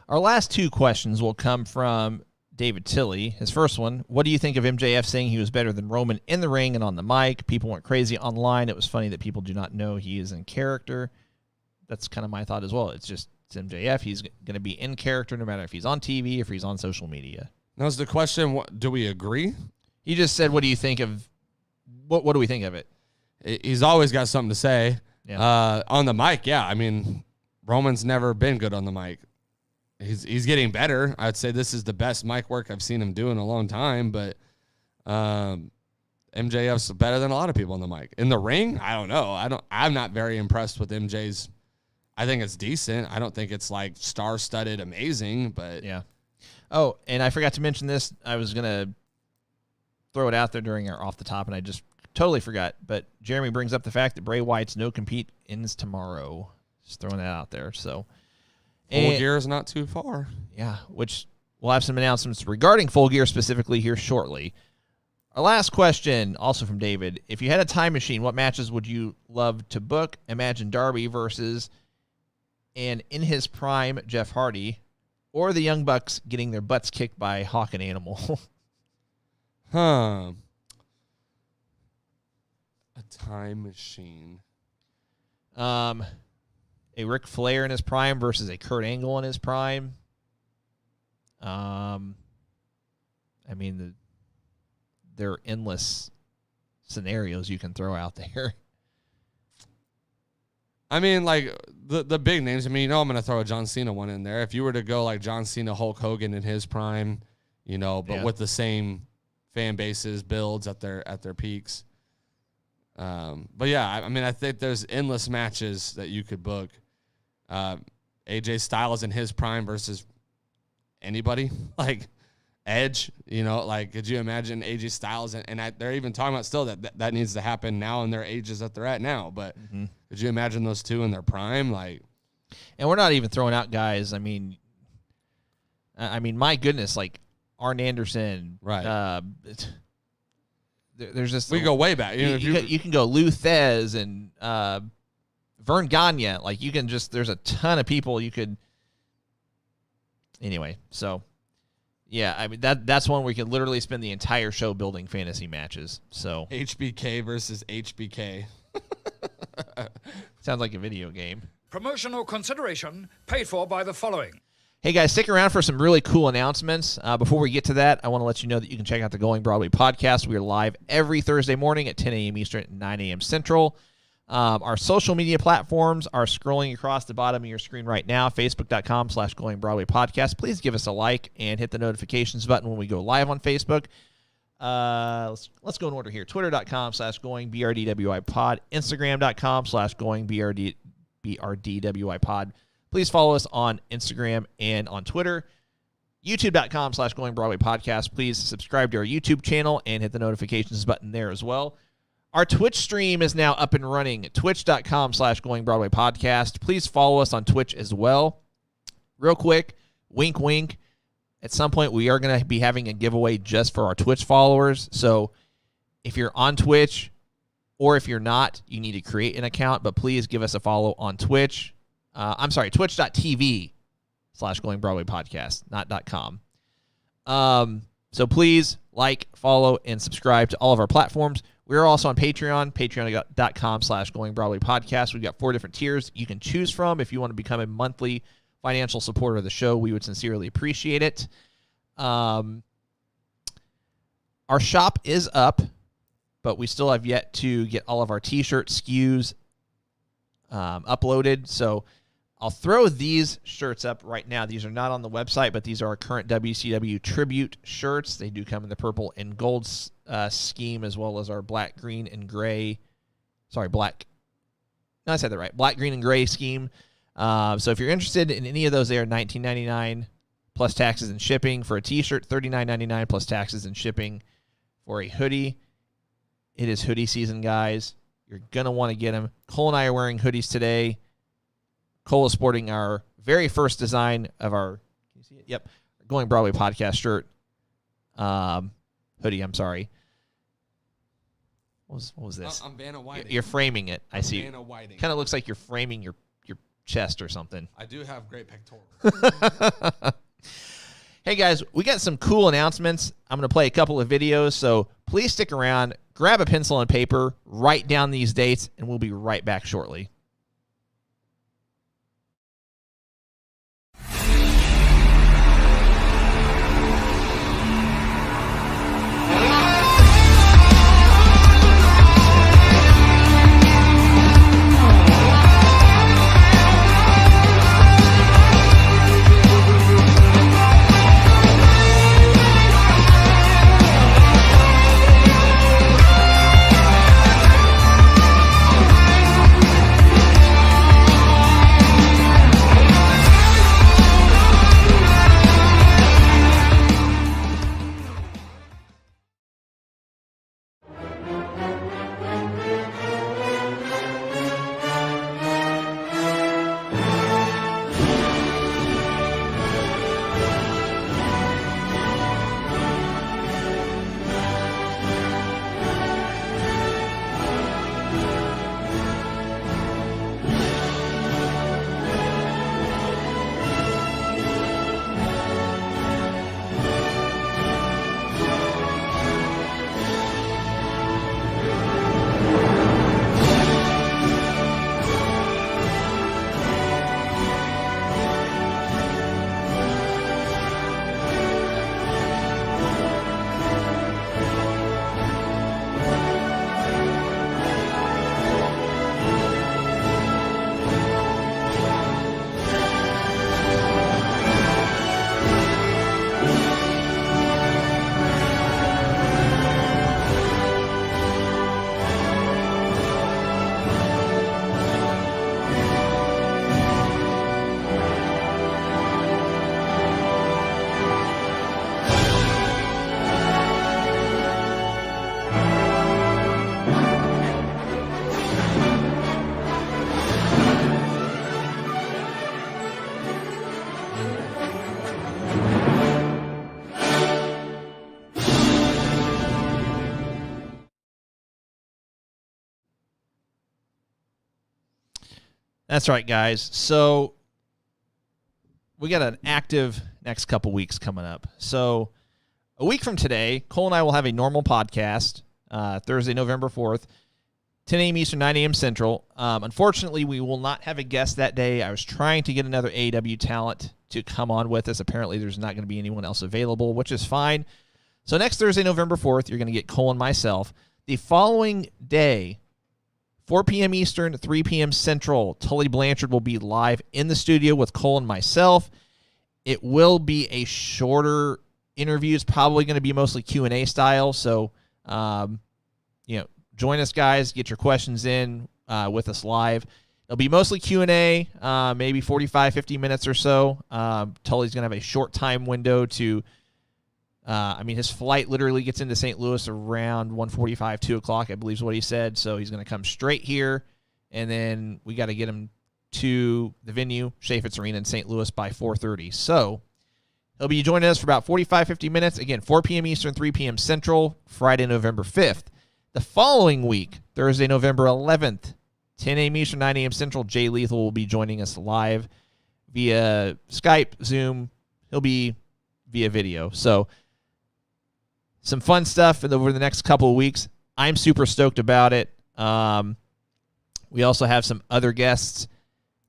Our last two questions will come from David Tilley. His first one, what do you think of MJF saying he was better than Roman in the ring and on the mic? People went crazy online. It was funny that people do not know he is in character. That's kind of my thought as well. It's MJF. He's going to be in character no matter if he's on TV or if he's on social media. Now is the question, do we agree? He just said, what do you think of... What do we think of it? He's always got something to say. Yeah. On the mic, yeah. I mean, Roman's never been good on the mic. He's getting better. I'd say this is the best mic work I've seen him do in a long time, but MJF's better than a lot of people on the mic. In the ring, I don't know. I'm not very impressed with MJ's. I think it's decent. I don't think it's like star-studded amazing, but yeah. Oh, and I forgot to mention this. I was going to throw it out there during our off the top, and I just totally forgot. But Jeremy brings up the fact that Bray Wyatt's no compete ends tomorrow. Just throwing that out there. So Full Gear is not too far. Yeah, which we'll have some announcements regarding Full Gear specifically here shortly. Our last question, also from David. If you had a time machine, what matches would you love to book? Imagine Darby versus and in his prime Jeff Hardy, or the Young Bucks getting their butts kicked by Hawk and Animal. A time machine. A Ric Flair in his prime versus a Kurt Angle in his prime. I mean, there are endless scenarios you can throw out there. I mean, like, the big names. I mean, I'm going to throw a John Cena one in there. If you were to go, like, John Cena, Hulk Hogan in his prime, but with the same fan bases, builds at their peaks. But, yeah, I mean, I think there's endless matches that you could book. AJ Styles in his prime versus anybody. Like, Edge, could you imagine AJ Styles? And they're even talking about still that needs to happen now in their ages that they're at now. But could you imagine those two in their prime? And we're not even throwing out guys. I mean, my goodness, like Arn Anderson. Right. There's just... We go way back. You can go Lou Thez and Vern Gagne. Like, you can just... There's a ton of people you could... Anyway, so... Yeah, I mean, that's one where we could literally spend the entire show building fantasy matches. So HBK versus HBK. Sounds like a video game. Promotional consideration paid for by the following. Hey, guys, stick around for some really cool announcements. Before we get to that, I want to let you know that you can check out the Going Broadway podcast. We are live every Thursday morning at 10 a.m. Eastern, 9 a.m. Central. Our social media platforms are scrolling across the bottom of your screen right now. Facebook.com/Going Broadway Podcast. Please give us a like and hit the notifications button when we go live on Facebook. Let's go in order here. Twitter.com/Going BRDWI Pod. Instagram.com/Going BRDWI Pod. Please follow us on Instagram and on Twitter. YouTube.com/Going Broadway Podcast. Please subscribe to our YouTube channel and hit the notifications button there as well. Our Twitch stream is now up and running. Twitch.com/Going Broadway Podcast. Please follow us on Twitch as well. Real quick, wink, wink. At some point, we are going to be having a giveaway just for our Twitch followers. So if you're on Twitch or if you're not, you need to create an account. But please give us a follow on Twitch. Twitch.tv/Going Broadway Podcast, not .com. So please like, follow, and subscribe to all of our platforms. We're also on Patreon, patreon.com/Going Broadway Podcast. We've got 4 different tiers you can choose from. If you want to become a monthly financial supporter of the show, we would sincerely appreciate it. Our shop is up, but we still have yet to get all of our T-shirt SKUs uploaded. So I'll throw these shirts up right now. These are not on the website, but these are our current WCW tribute shirts. They do come in the purple and gold scheme, as well as our black, green, and gray. Sorry, black. No, I said that right. Black, green, and gray scheme. So if you're interested in any of those, they are $19.99 plus taxes and shipping for a T-shirt, $39.99 plus taxes and shipping for a hoodie. It is hoodie season, guys. You're going to want to get them. Cole and I are wearing hoodies today. Cole is sporting our very first design of our, can you see it? Yep, Going Broadway Podcast shirt. Hoodie, I'm sorry. What was this? I'm Vanna Whiting. You're framing it. I see. Vanna Whiting. Kind of looks like you're framing your chest or something. I do have great pectorals. Hey, guys, we got some cool announcements. I'm going to play a couple of videos, so please stick around. Grab a pencil and paper, write down these dates, and we'll be right back shortly. That's right, guys. So we got an active next couple weeks coming up. So a week from today, Cole and I will have a normal podcast, Thursday, November 4th, 10 a.m. Eastern, 9 a.m. Central. Unfortunately, we will not have a guest that day. I was trying to get another AEW talent to come on with us. Apparently, there's not going to be anyone else available, which is fine. So next Thursday, November 4th, you're going to get Cole and myself. The following day, 4 p.m. Eastern, 3 p.m. Central. Tully Blanchard will be live in the studio with Cole and myself. It will be a shorter interview. It's probably going to be mostly Q&A style. So, join us, guys. Get your questions in with us live. It'll be mostly Q&A, maybe 45, 50 minutes or so. Tully's going to have a short time window to his flight literally gets into St. Louis around 1:45, 2 o'clock, I believe is what he said. So he's going to come straight here, and then we got to get him to the venue, Chaffetz Arena in St. Louis, by 4:30. So he'll be joining us for about 45, 50 minutes. Again, 4 p.m. Eastern, 3 p.m. Central, Friday, November 5th. The following week, Thursday, November 11th, 10 a.m. Eastern, 9 a.m. Central, Jay Lethal will be joining us live via Skype, Zoom. He'll be via video. So some fun stuff over the next couple of weeks. I'm super stoked about it. We also have some other guests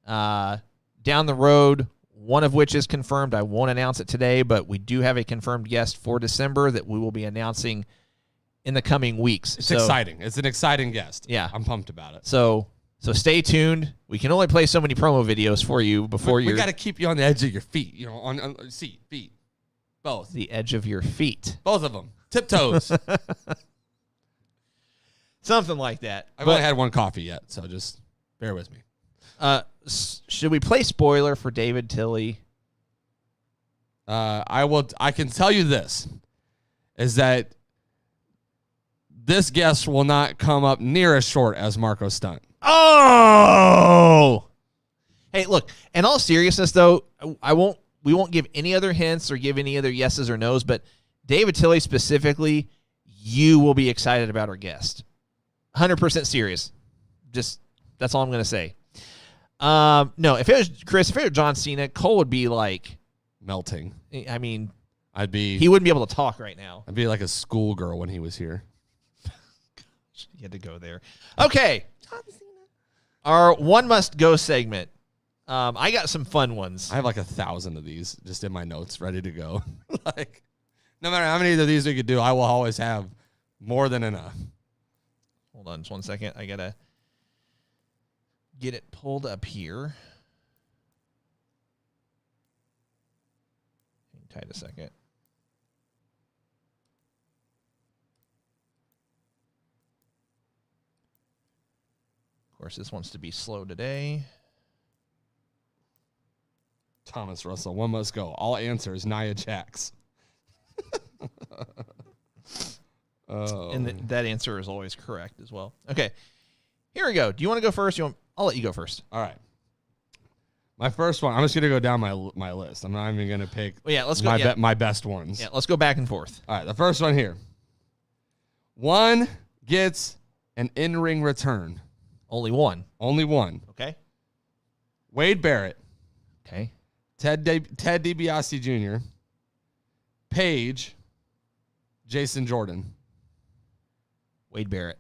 down the road, one of which is confirmed. I won't announce it today, but we do have a confirmed guest for December that we will be announcing in the coming weeks. It's exciting. It's an exciting guest. Yeah. I'm pumped about it. So stay tuned. We can only play so many promo videos for you before we got to keep you on the edge of your feet, on feet. Both. The edge of your feet. Both of them. Tiptoes. Something like that. I've only had one coffee yet, so just bear with me. Should we play spoiler for David Tilley? I can tell you this, is that this guest will not come up near as short as Marco Stunt. Oh! Hey, look, in all seriousness, though, we won't give any other hints or give any other yeses or nos, but David Tilley specifically, you will be excited about our guest. 100% serious. Just, that's all I'm going to say. No, if it was John Cena, Cole would be like melting. I mean, he wouldn't be able to talk right now. I'd be like a schoolgirl when he was here. Gosh, you had to go there. Okay. Our one must go segment. I got some fun ones. I have like 1,000 of these just in my notes ready to go. Like, no matter how many of these we could do, I will always have more than enough. Hold on just 1 second. I got to get it pulled up here. Hang tight a second. Of course, this wants to be slow today. Thomas Russell, one must go. All answers, Nia Jax. And that answer is always correct as well. Okay, here we go. Do you want to go first? I'll let you go first. All right. My first one, I'm just going to go down my list. I'm not even going to pick let's go, my best ones. Yeah, let's go back and forth. All right, the first one here. One gets an in-ring return. Only one. Only one. Okay. Wade Barrett. Okay. Ted DiBiase Jr., Paige, Jason Jordan. Wade Barrett.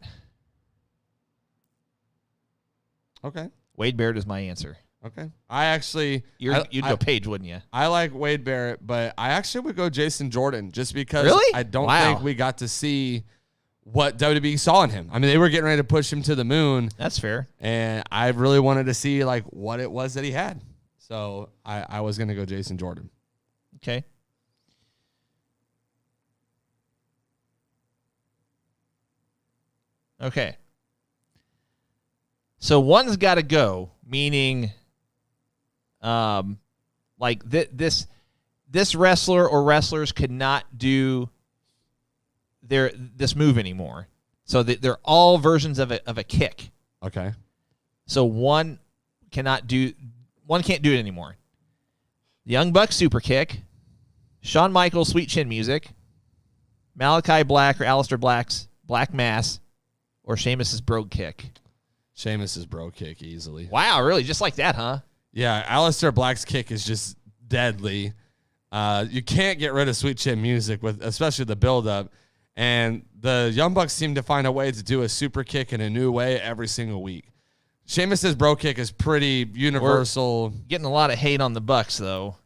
Okay. Wade Barrett is my answer. Okay. I actually... You'd go Paige, wouldn't you? I like Wade Barrett, but I actually would go Jason Jordan just because really? I don't think we got to see what WWE saw in him. I mean, they were getting ready to push him to the moon. That's fair. And I really wanted to see like what it was that he had. So I was going to go Jason Jordan. Okay. Okay. So one's got to go, meaning like this wrestler or wrestlers could not do this move anymore. So they're all versions of a kick. Okay. So one can't do it anymore. The Young Bucks super kick, Shawn Michaels sweet chin music, Malachi Black or Aleister Black's Black Mass, or Sheamus's brogue kick. Sheamus's brogue kick easily. Wow, really? Just like that, huh? Yeah, Aleister Black's kick is just deadly. You can't get rid of sweet chin music with especially the build up. And the Young Bucks seem to find a way to do a super kick in a new way every single week. Sheamus's bro kick is pretty universal. We're getting a lot of hate on the Bucks, though.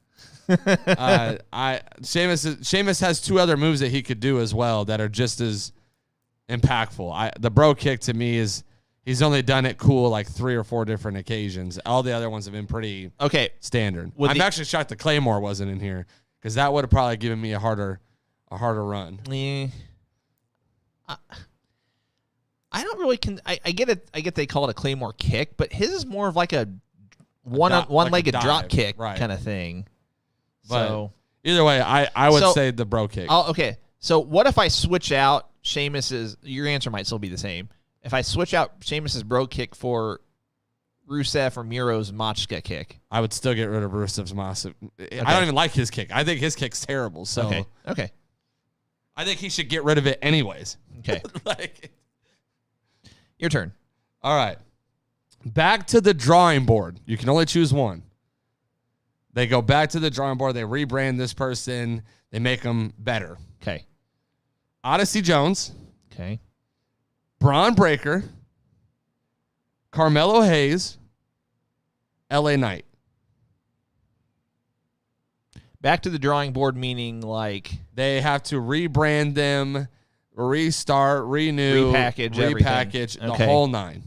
Sheamus has two other moves that he could do as well that are just as impactful. The bro kick to me is He's only done it cool like 3 or 4 different occasions. All the other ones have been pretty standard. I'm actually shocked the Claymore wasn't in here because that would have probably given me a harder run. Yeah. I don't really I get it. I get they call it a Claymore kick, but his is more of like a one-legged drop kick kind of thing. But so either way, I would say the bro kick. Okay. So what if I switch out Sheamus's? Your answer might still be the same. If I switch out Sheamus's bro kick for Rusev or Miro's Machka kick, I would still get rid of Rusev's Machka. Okay. I don't even like his kick. I think his kick's terrible. So okay. I think he should get rid of it anyways. Okay. Your turn. All right. Back to the drawing board. You can only choose one. They go back to the drawing board. They rebrand this person. They make them better. Okay. Odyssey Jones. Okay. Braun Breaker. Carmelo Hayes. LA Knight. Back to the drawing board, meaning like they have to rebrand them, restart, renew, repackage the whole 9.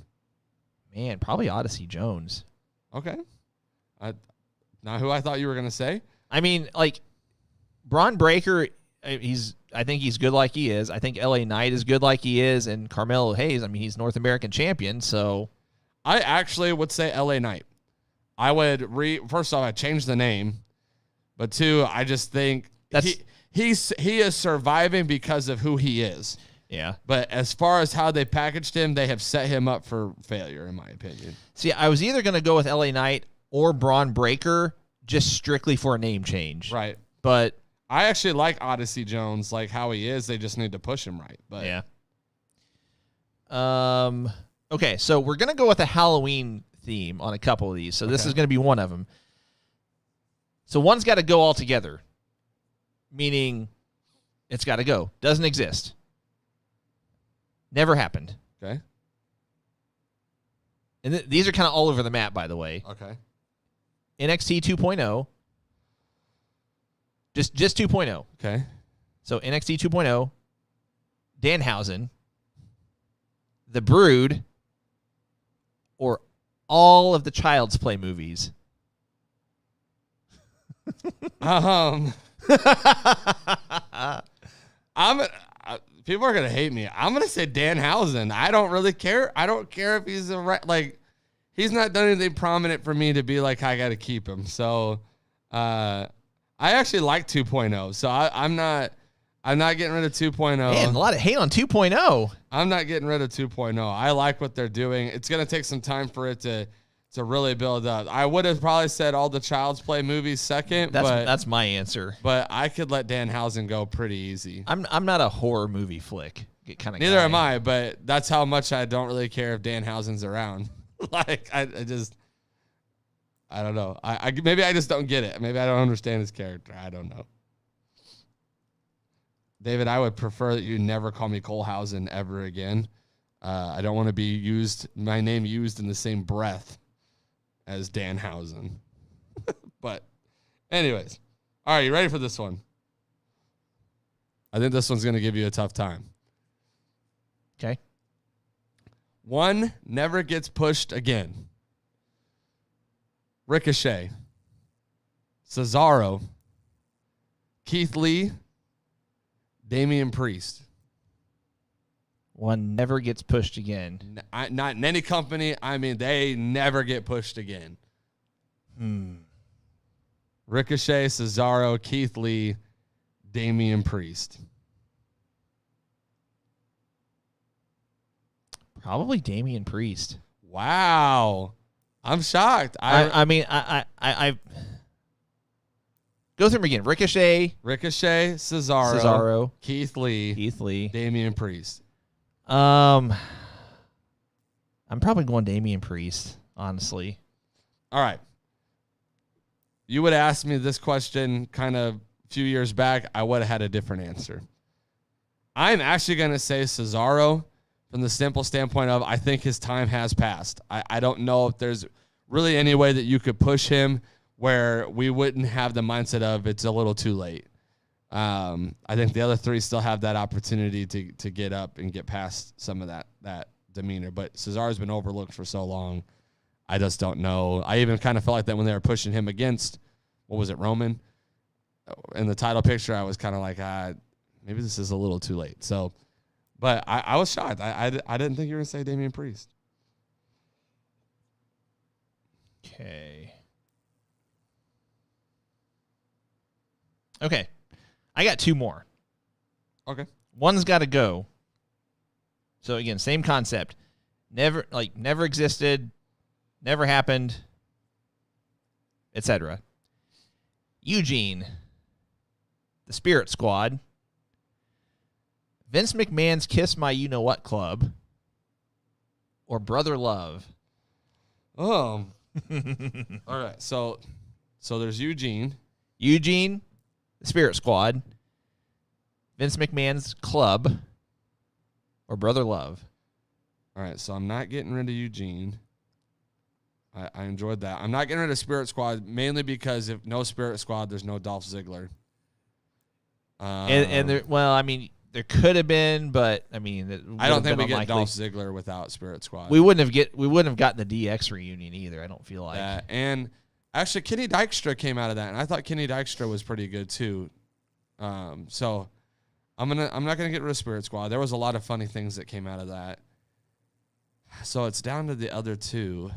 Man, probably Odyssey Jones. Okay. Not who I thought you were going to say. I mean, like, Braun Breaker, I think he's good like he is. I think LA Knight is good like he is. And Carmelo Hayes, I mean, he's North American champion, so. I actually would say LA Knight. I would first off, I'd change the name. But 2, I just think he is surviving because of who he is. Yeah. But as far as how they packaged him, they have set him up for failure, in my opinion. See, I was either going to go with LA Knight or Braun Breaker just strictly for a name change. Right. But I actually like Odyssey Jones, like how he is. They just need to push him right. But yeah. Okay, so we're going to go with a Halloween theme on a couple of these. So this is going to be one of them. So one's got to go all together, meaning it's got to go. Doesn't exist. Never happened. Okay. And these are kind of all over the map, by the way. Okay. NXT 2.0. Just 2.0. Okay. So NXT 2.0, Danhausen, The Brood, or all of the Child's Play movies. People are gonna hate me. I'm gonna say Danhausen. I don't really care. I don't care if he's he's not done anything prominent for me to be like I got to keep him. So, I actually like 2.0. So I'm not getting rid of 2.0. Man, a lot of hate on 2.0. I'm not getting rid of 2.0. I like what they're doing. It's gonna take some time for it to really build up. I would have probably said all the Child's Play movies second. That's my answer. But I could let Danhausen go pretty easy. I'm not a horror movie flick kind of guy. Neither am I, but that's how much I don't really care if Danhausen's around. I don't know. Maybe I just don't get it. Maybe I don't understand his character. I don't know. David, I would prefer that you never call me Colehausen ever again. I don't want to be my name used in the same breath as Danhausen. But anyways. All right, you ready for this one? I think this one's going to give you a tough time. Okay. One never gets pushed again. Ricochet. Cesaro. Keith Lee. Damian Priest. One never gets pushed again. Not in any company. I mean, they never get pushed again. Ricochet, Cesaro, Keith Lee, Damian Priest. Probably Damian Priest. Wow. I'm shocked. I mean, go through them again. Ricochet, Cesaro, Keith Lee, Damian Priest. I'm probably going Damian Priest, honestly. All right. You would ask me this question kind of a few years back, I would have had a different answer. I'm actually going to say Cesaro from the simple standpoint of I think his time has passed. I don't know if there's really any way that you could push him where we wouldn't have the mindset of it's a little too late. I think the other three still have that opportunity to get up and get past some of that demeanor. But Cesaro's been overlooked for so long. I just don't know. I even kind of felt like that when they were pushing him against, what was it, Roman? In the title picture, I was kind of like, maybe this is a little too late. So, but I was shocked. I didn't think you were going to say Damian Priest. Okay. Okay. I got 2 more. Okay. One's got to go. So again, same concept. Never existed, never happened, etc. Eugene, the Spirit Squad, Vince McMahon's Kiss My You Know What Club, or Brother Love. Oh. All right. So there's Eugene, the Spirit Squad, Vince McMahon's Club, or Brother Love. All right, so I'm not getting rid of Eugene. I enjoyed that. I'm not getting rid of Spirit Squad, mainly because if no Spirit Squad, there's no Dolph Ziggler. And there, well, I mean, there could have been, but I mean, I don't think we get Dolph Ziggler without Spirit Squad. We wouldn't have gotten the DX reunion either. I don't feel like. Yeah, and actually, Kenny Dykstra came out of that, and I thought Kenny Dykstra was pretty good too. So I'm not gonna get rid of Spirit Squad. There was a lot of funny things that came out of that. So it's down to the other 2.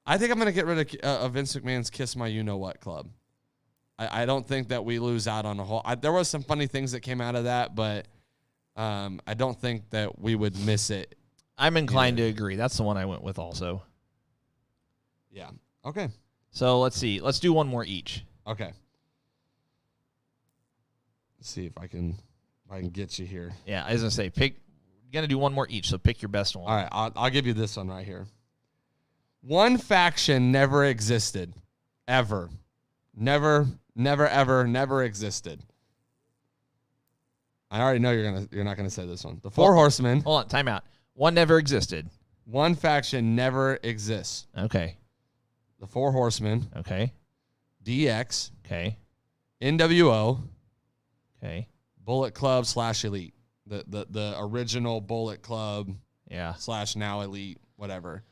I think I'm going to get rid of Vince McMahon's Kiss My You Know What Club. I don't think that we lose out on a whole. There was some funny things that came out of that, but I don't think that we would miss it. I'm inclined to agree. That's the one I went with also. Yeah. Okay. So let's see. Let's do one more each. Okay. Let's see if I can get you here. Yeah, I was going to say, you're going to do one more each, so pick your best one. All right, I'll give you this one right here. One faction never existed. Ever. Never existed. I already know you're not gonna say this one. The Four Horsemen. Hold on, time out. One never existed. One faction never exists. Okay. The Four Horsemen. Okay. DX. Okay. NWO. Okay. Bullet Club / Elite. The original Bullet Club. Yeah. / now Elite, whatever.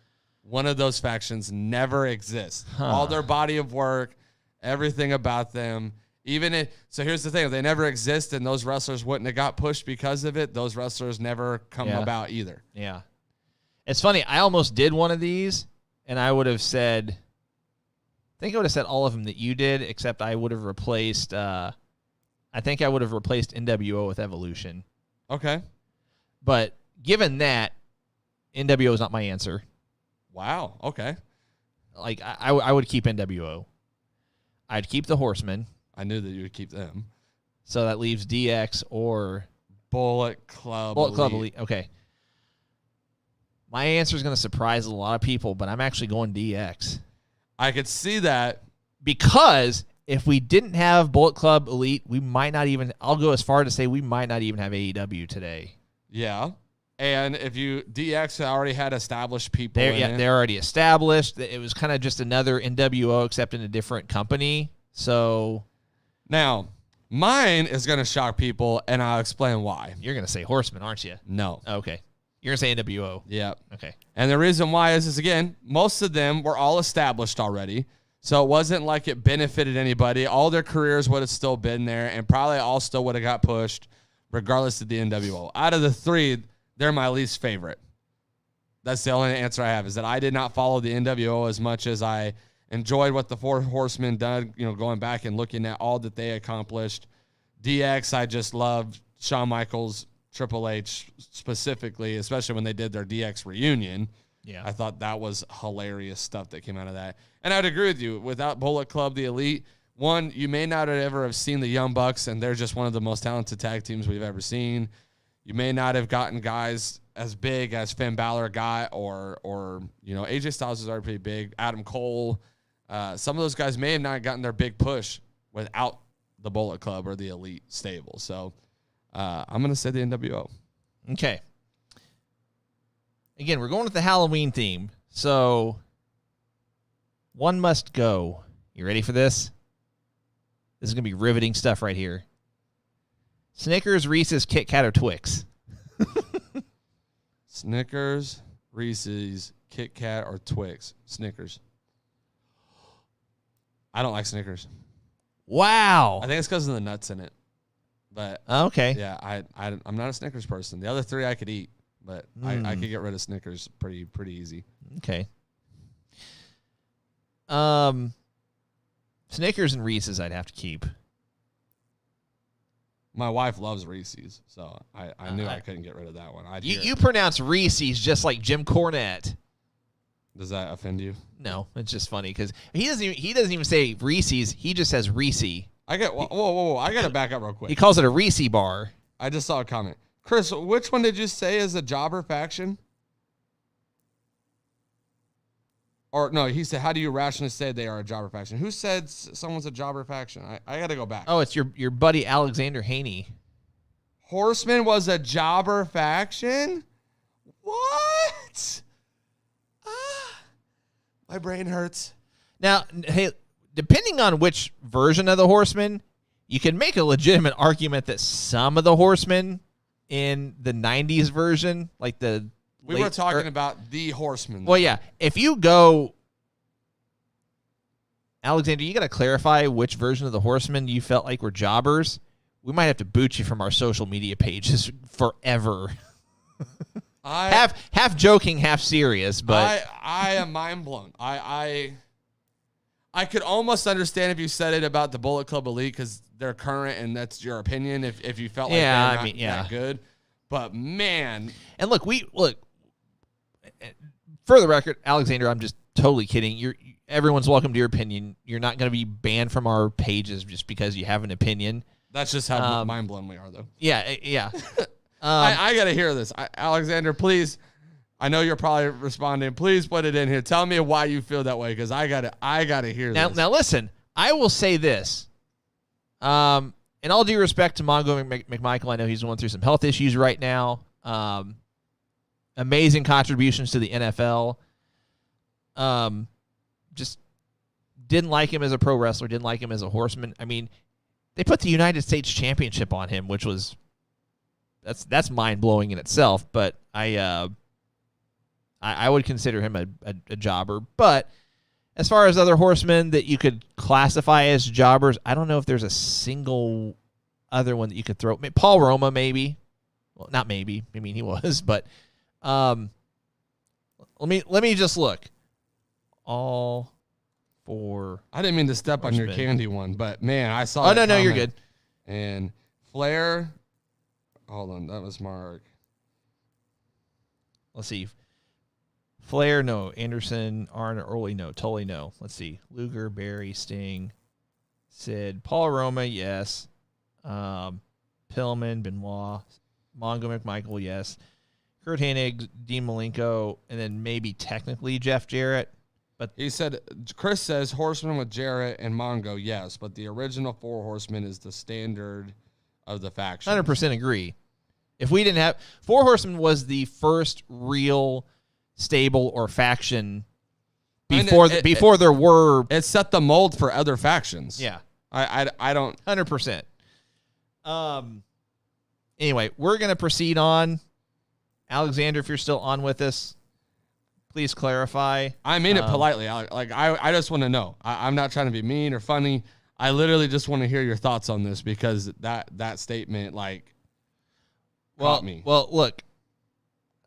One of those factions never exists. Huh. All their body of work, everything about them. So here's the thing. If they never exist and those wrestlers wouldn't have got pushed because of it, those wrestlers never come about either. Yeah. It's funny. I almost did one of these, and I would have said, I think I would have said all of them that you did, except I would have replaced, I think I would have replaced NWO with Evolution. Okay. But given that, NWO is not my answer. Wow. Okay. Like, I would keep NWO. I'd keep the Horsemen. I knew that you would keep them. So that leaves DX or Bullet Club Elite. Okay. My answer is going to surprise a lot of people, but I'm actually going DX. I could see that. Because if we didn't have Bullet Club Elite, we might not even, I'll go as far to say we might not even have AEW today. Yeah. And if DX already had established people they're already established. It was kind of just another NWO except in a different company. So now, mine is going to shock people, and I'll explain why. You're going to say Horseman, aren't you? No. Okay. You're going to say NWO. Yeah. Okay. And the reason why is again, most of them were all established already. So it wasn't like it benefited anybody. All their careers would have still been there, and probably all still would have got pushed regardless of the NWO. Out of the 3, they're my least favorite. That's the only answer I have, is that I did not follow the NWO as much as I enjoyed what the Four Horsemen done, going back and looking at all that they accomplished. DX, I just loved Shawn Michaels, Triple H specifically, especially when they did their DX reunion. Yeah. I thought that was hilarious stuff that came out of that. And I'd agree with you. Without Bullet Club, the Elite, one, you may not have ever have seen the Young Bucks, and they're just one of the most talented tag teams we've ever seen. You may not have gotten guys as big as Finn Balor got, or AJ Styles is already pretty big. Adam Cole, some of those guys may have not gotten their big push without the Bullet Club or the Elite stable. So I'm going to say the NWO. Okay. Again, we're going with the Halloween theme. So one must go. You ready for this? This is going to be riveting stuff right here. Snickers, Reese's, Kit Kat, or Twix? Snickers, Reese's, Kit Kat, or Twix? Snickers. I don't like Snickers. Wow. I think it's because of the nuts in it. But Okay. yeah, I'm not a Snickers person. The other three I could eat, but I could get rid of Snickers pretty easy. Okay. Snickers and Reese's I'd have to keep. My wife loves Reese's, so I knew I couldn't get rid of that one. You pronounce Reese's just like Jim Cornette. Does that offend you? No, it's just funny because he doesn't even say Reese's. He just says Reese. Whoa! I gotta back up real quick. He calls it a Reese bar. I just saw a comment. Chris, which one did you say is a jobber faction? Or no, he said, how do you rationally say they are a jobber faction? Who said someone's a jobber faction? I got to go back. Oh, it's your buddy Alexander Haney. Horseman was a jobber faction? What? My brain hurts. Now, hey, depending on which version of the Horseman, you can make a legitimate argument that some of the Horsemen in the 90s version, like the we were talking about the Horsemen. Well, yeah. If you go, Alexander, you got to clarify which version of the Horsemen you felt like were jobbers. We might have to boot you from our social media pages forever. Half joking, half serious, but I am mind blown. I could almost understand if you said it about the Bullet Club Elite because they're current and that's your opinion. If you felt like they're not that good, but man, and look. For the record, Alexander, I'm just totally kidding. Everyone's welcome to your opinion. You're not going to be banned from our pages just because you have an opinion. That's just how mind blown we are, though. Yeah. I got to hear this, Alexander. Please, I know you're probably responding. Please put it in here. Tell me why you feel that way, because I gotta hear this. Now, listen. I will say this. In all due respect to Mongo McMichael, I know he's going through some health issues right now. Amazing contributions to the NFL. Just didn't like him as a pro wrestler, didn't like him as a horseman. I mean, they put the United States Championship on him, which was that's mind-blowing in itself, but I would consider him a jobber. But as far as other horsemen that you could classify as jobbers, I don't know if there's a single other one that you could throw. Paul Roma, maybe. Well, not maybe. I mean, he was, but let me just look. All four. I didn't mean to step on your candy one, but man, I saw. Oh no, you're good. And Flair. Hold on, that was Mark. Let's see. Flair, no. Anderson, Arn, Early, no. Tully, no. Let's see. Luger, Barry, Sting, Sid, Paul Roma, yes. Pillman, Benoit, Mongo McMichael, yes. Kurt Hennig, Dean Malenko, and then maybe technically Jeff Jarrett. But he said, Chris says Horseman with Jarrett and Mongo, yes, but the original four horsemen is the standard of the faction. 100% agree. If we didn't have Four Horsemen was the first real stable or faction before there were. It set the mold for other factions. Yeah, I don't 100%. Anyway, we're gonna proceed on. Alexander, if you're still on with us, please clarify. I mean it politely. I just want to know. I'm not trying to be mean or funny. I literally just want to hear your thoughts on this because that statement caught me. Well, look,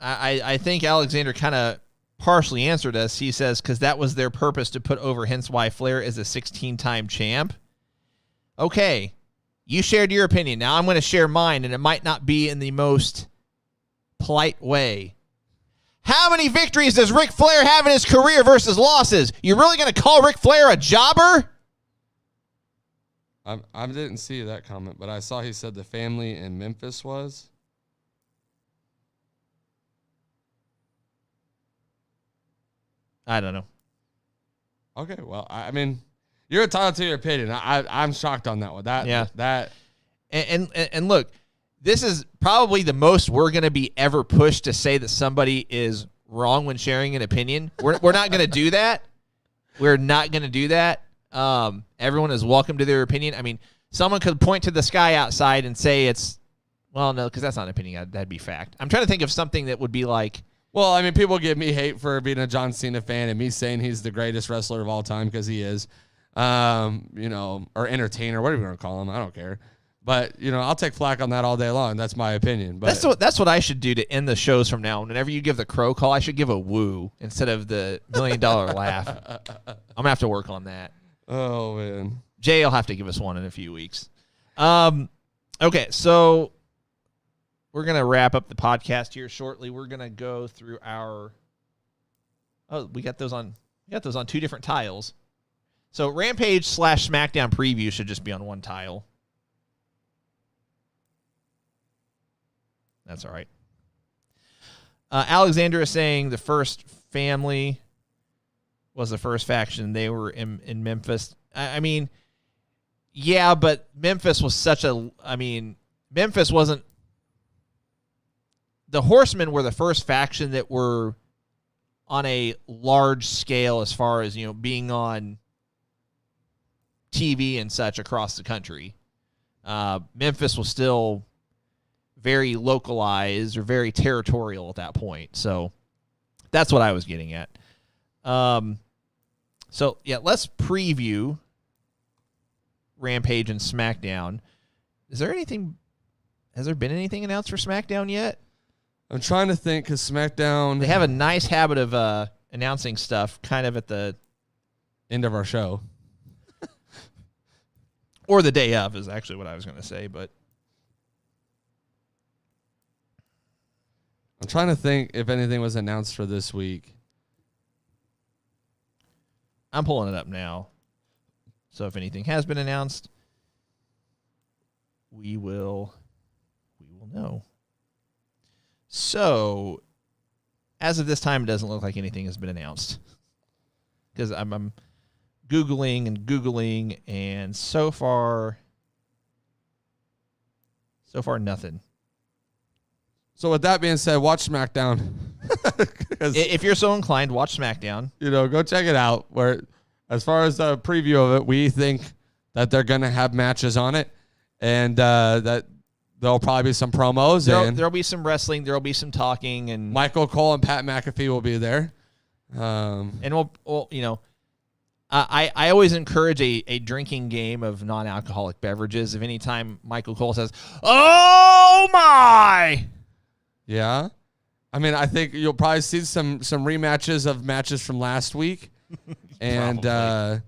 I think Alexander kind of partially answered us. He says because that was their purpose to put over, hence why Flair is a 16-time champ. Okay, you shared your opinion. Now I'm going to share mine, and it might not be in the most polite way. How many victories does Ric Flair have in his career versus losses? You really going to call Ric Flair a jobber? I didn't see that comment, but I saw he said the family in Memphis was. I don't know. Okay, well, I mean, you're entitled to your opinion. I'm shocked on that one. And look, this is probably the most we're going to be ever pushed to say that somebody is wrong when sharing an opinion. We're not going to do that. We're not going to do that. Everyone is welcome to their opinion. I mean, someone could point to the sky outside and say it's Well, no, because that's not an opinion. That'd be fact. I'm trying to think of something that would be like. Well, I mean, people give me hate for being a John Cena fan and me saying he's the greatest wrestler of all time because he is, or entertainer, whatever you want to call him. I don't care. But, I'll take flack on that all day long. That's my opinion. But That's what I should do to end the shows from now on. Whenever you give the crow call, I should give a woo instead of the $1 million laugh. I'm going to have to work on that. Oh, man. Jay will have to give us one in a few weeks. Okay, so we're going to wrap up the podcast here shortly. We're going to go through our... Oh, we got those on 2 different tiles. So Rampage / SmackDown preview should just be on one tile. That's all right. Alexander is saying the first family was the first faction. They were in Memphis. I mean, yeah, but Memphis was Memphis wasn't. The Horsemen were the first faction that were on a large scale as far as, being on TV and such across the country. Memphis was still very localized or very territorial at that point. So that's what I was getting at. So yeah, let's preview Rampage and SmackDown. Has there been anything announced for SmackDown yet? I'm trying to think because SmackDown... They have a nice habit of announcing stuff kind of at the end of our show. Or the day of is actually what I was going to say, but... I'm trying to think if anything was announced for this week. I'm pulling it up now. So if anything has been announced, we will know. So as of this time, it doesn't look like anything has been announced. Because I'm Googling, and so far nothing. So with that being said, watch SmackDown. If you're so inclined, watch SmackDown. Go check it out. Where, as far as the preview of it, we think that they're going to have matches on it, and that there'll probably be some promos. There'll be some wrestling. There'll be some talking, and Michael Cole and Pat McAfee will be there. And we'll I always encourage a drinking game of non-alcoholic beverages. If any time Michael Cole says, "Oh my." Yeah. I mean, I think you'll probably see some rematches of matches from last week. And yeah,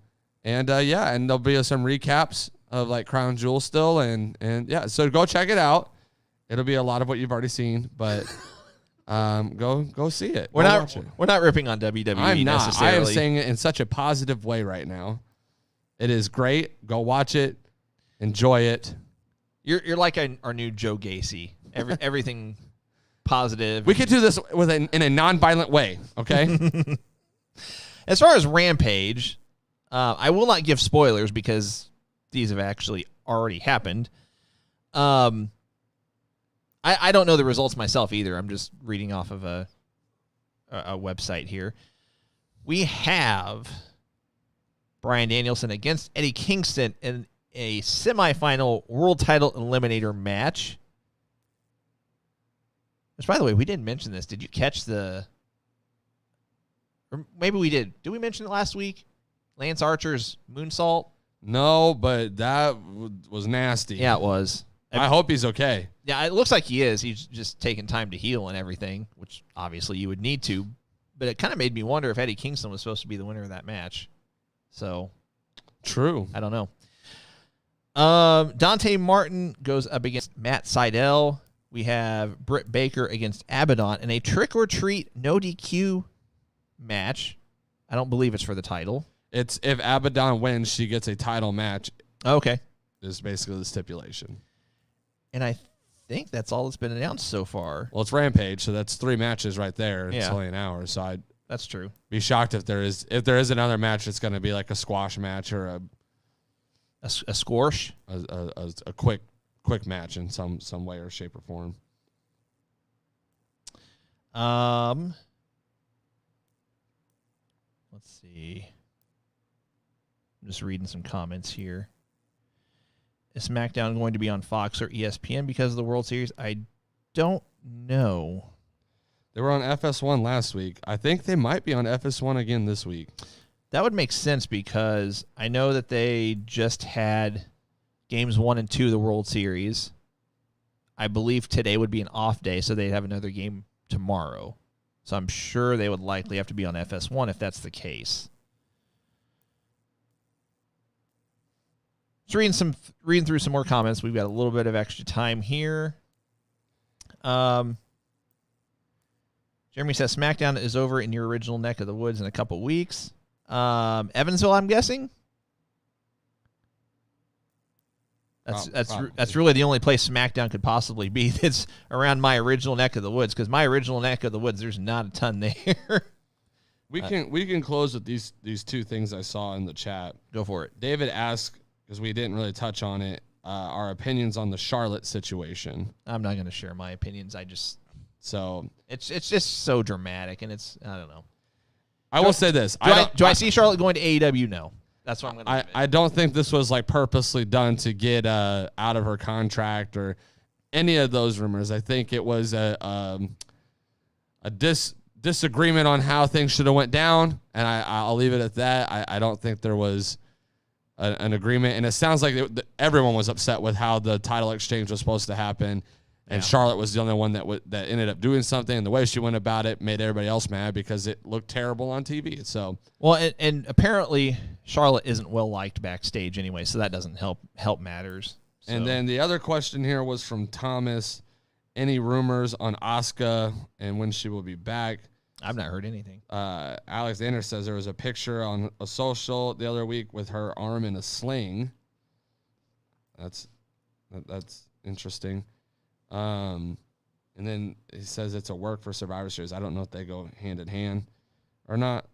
and there'll be some recaps of like Crown Jewel still and yeah, so go check it out. It'll be a lot of what you've already seen, but go see it. We're not ripping on WWE I'm not. necessarily. I am saying it in such a positive way right now. It is great. Go watch it. Enjoy it. You're like our new Joe Gacy. Everything positive. We could do this in a non-violent way, okay? As far as Rampage, I will not give spoilers because these have actually already happened. I don't know the results myself either. I'm just reading off of a website here. We have Bryan Danielson against Eddie Kingston in a semifinal world title eliminator match. Which, by the way, we didn't mention this. Did you catch or maybe we did. Did we mention it last week? Lance Archer's moonsault? No, but that was nasty. Yeah, it was. I hope he's okay. Yeah, it looks like he is. He's just taking time to heal and everything, which obviously you would need to. But it kind of made me wonder if Eddie Kingston was supposed to be the winner of that match. So, true. I don't know. Dante Martin goes up against Matt Sydal. We have Britt Baker against Abaddon in a trick-or-treat no DQ match. I don't believe it's for the title. It's if Abaddon wins, she gets a title match. Okay. Is basically the stipulation. And I think that's all that's been announced so far. Well, it's Rampage, so that's 3 matches right there. It's Yeah. only an hour, so That's true. be shocked if there is another match. It's going to be like a squash match or A squash? a quick match in some way or shape or form. Let's see. I'm just reading some comments here. Is SmackDown going to be on Fox or ESPN because of the World Series? I don't know. They were on FS1 last week. I think they might be on FS1 again this week. That would make sense because I know that they just had games 1 and 2 of the World Series. I believe today would be an off day, so they'd have another game tomorrow. So I'm sure they would likely have to be on FS1 if that's the case. Just reading through some more comments. We've got a little bit of extra time here. Jeremy says SmackDown is over in your original neck of the woods in a couple weeks. Evansville, I'm guessing. That's really the only place SmackDown could possibly be that's around my original neck of the woods, because my original neck of the woods, there's not a ton there. We can close with these two things I saw in the chat. Go for it. David asked, because we didn't really touch on it, our opinions on the Charlotte situation. I'm not going to share my opinions. It's just so dramatic, and I don't know. I will say this. Do I see Charlotte going to AEW? No. That's what I'm going to I don't think this was like purposely done to get out of her contract or any of those rumors. I think it was a disagreement on how things should have went down, and I'll leave it at that. I don't think there was an agreement, and it sounds like everyone was upset with how the title exchange was supposed to happen. And Charlotte was the only one that ended up doing something, and the way she went about it made everybody else mad because it looked terrible on TV. So, well, and apparently Charlotte isn't well liked backstage anyway, so that doesn't help matters. So. And then the other question here was from Thomas: any rumors on Asuka and when she will be back? I've not heard anything. Alexander says there was a picture on a social the other week with her arm in a sling. That's interesting. And then he says it's a work for Survivor Series. I don't know if they go hand in hand or not.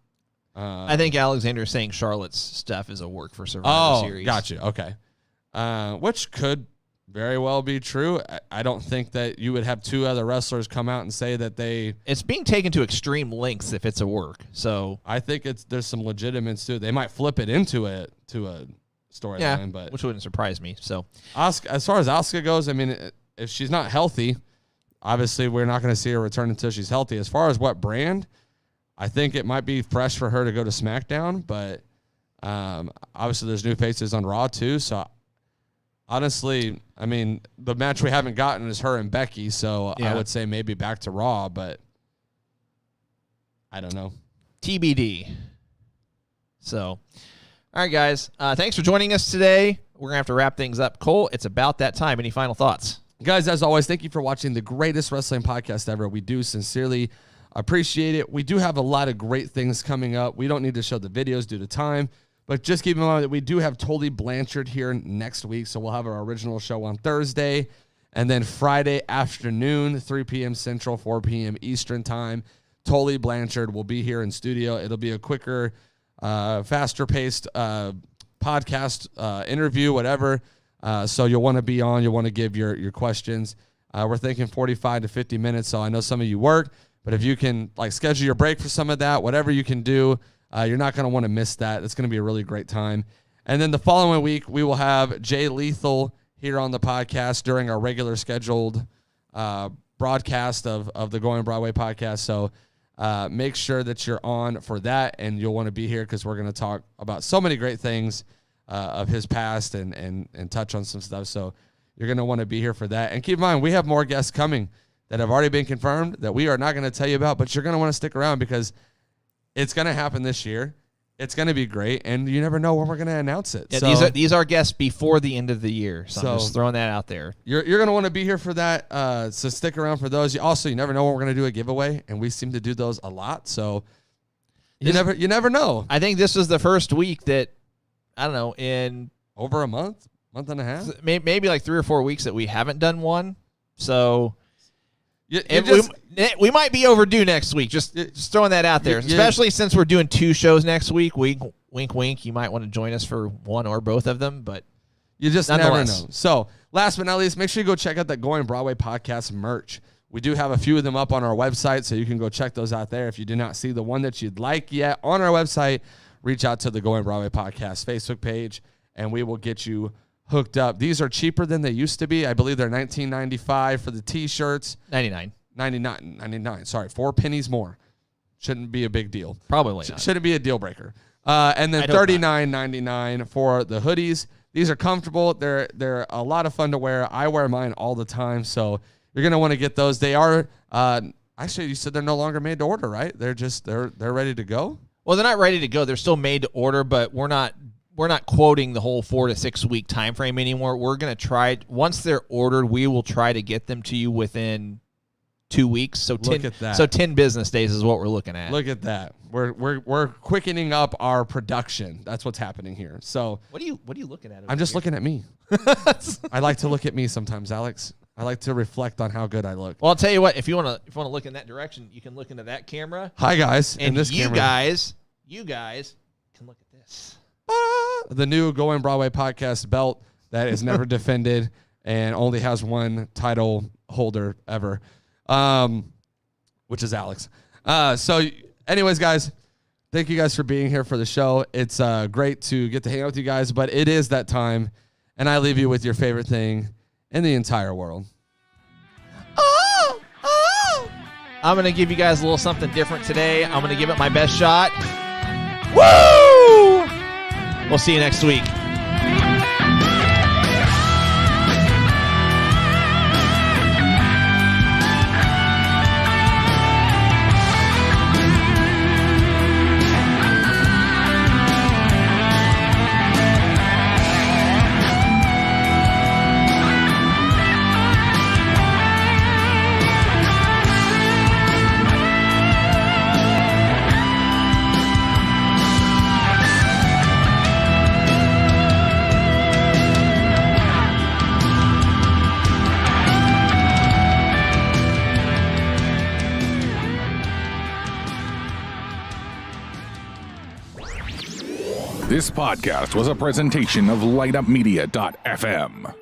I think Alexander's saying Charlotte's stuff is a work for Survivor Series. Oh, gotcha. Okay. Which could very well be true. I don't think that you would have two other wrestlers come out and say that it's being taken to extreme lengths if it's a work. So I think there's some legitimacy to it. They might flip it into a storyline, but which wouldn't surprise me. So Asuka, as far as Asuka goes, I mean, if she's not healthy, obviously we're not going to see her return until she's healthy. As far as what brand, I think it might be fresh for her to go to SmackDown, but obviously there's new faces on Raw too. So honestly, I mean, the match we haven't gotten is her and Becky, so I would say maybe back to Raw, but I don't know. TBD. So, all right, guys. Thanks for joining us today. We're going to have to wrap things up. Cole, it's about that time. Any final thoughts? Guys, as always, thank you for watching the greatest wrestling podcast ever. We do sincerely appreciate it. We do have a lot of great things coming up. We don't need to show the videos due to time, but just keep in mind that we do have Tully Blanchard here next week, so we'll have our original show on Thursday, and then Friday afternoon, 3 p.m. Central, 4 p.m. Eastern time, Tully Blanchard will be here in studio. It'll be a quicker, faster-paced podcast, interview, whatever. So you'll want to be on. You'll want to give your questions. We're thinking 45 to 50 minutes, so I know some of you work, but if you can schedule your break for some of that, whatever you can do, you're not going to want to miss that. It's going to be a really great time. And then the following week, we will have Jay Lethal here on the podcast during our regular scheduled broadcast of the Going Broadway podcast. So make sure that you're on for that, and you'll want to be here because we're going to talk about so many great things of his past and touch on some stuff. So you're going to want to be here for that. And keep in mind, we have more guests coming that have already been confirmed that we are not going to tell you about, but you're going to want to stick around because it's going to happen this year. It's going to be great, and you never know when we're going to announce it. Yeah, so, these are guests before the end of the year, so I'm just throwing that out there. You're going to want to be here for that, so stick around for those. You never know when we're going to do a giveaway, and we seem to do those a lot, so you never know. I think this was the first week that, I don't know, in over a month and a half, maybe like 3 or 4 weeks that we haven't done one, so... we might be overdue next week. Just throwing that out there, especially since we're doing 2 shows next week. Wink, wink. You might want to join us for one or both of them, but you just never know. So, last but not least, make sure you go check out that Going Broadway podcast merch. We do have a few of them up on our website, so you can go check those out there. If you do not see the one that you'd like yet on our website, reach out to the Going Broadway podcast Facebook page, and we will get you hooked up. These are cheaper than they used to be. I believe they're $19.95 for the T-shirts. 99. Sorry, 4 pennies more. Shouldn't be a big deal. Probably not. Shouldn't be a deal breaker. And then $39.99 for the hoodies. These are comfortable. They're a lot of fun to wear. I wear mine all the time, so you're gonna want to get those. They are actually, you said they're no longer made to order, right? They're ready to go. Well, they're not ready to go. They're still made to order, but we're not quoting the whole 4 to 6 week time frame anymore. We're gonna try, once they're ordered, we will try to get them to you within 2 weeks. So 10 business days is what we're looking at. Look at that. We're quickening up our production. That's what's happening here. So what are you looking at? I'm just looking at me. I like to look at me sometimes, Alex. I like to reflect on how good I look. Well, I'll tell you what. If you want to look in that direction, you can look into that camera. Hi guys, and you guys can look at this. The new Going Broadway podcast belt that is never defended and only has one title holder ever, which is Alex. So anyways, guys, thank you guys for being here for the show. It's great to get to hang out with you guys, but it is that time, and I leave you with your favorite thing in the entire world. I'm going to give you guys a little something different today. I'm going to give it my best shot. Woo! We'll see you next week. This podcast was a presentation of lightupmedia.fm.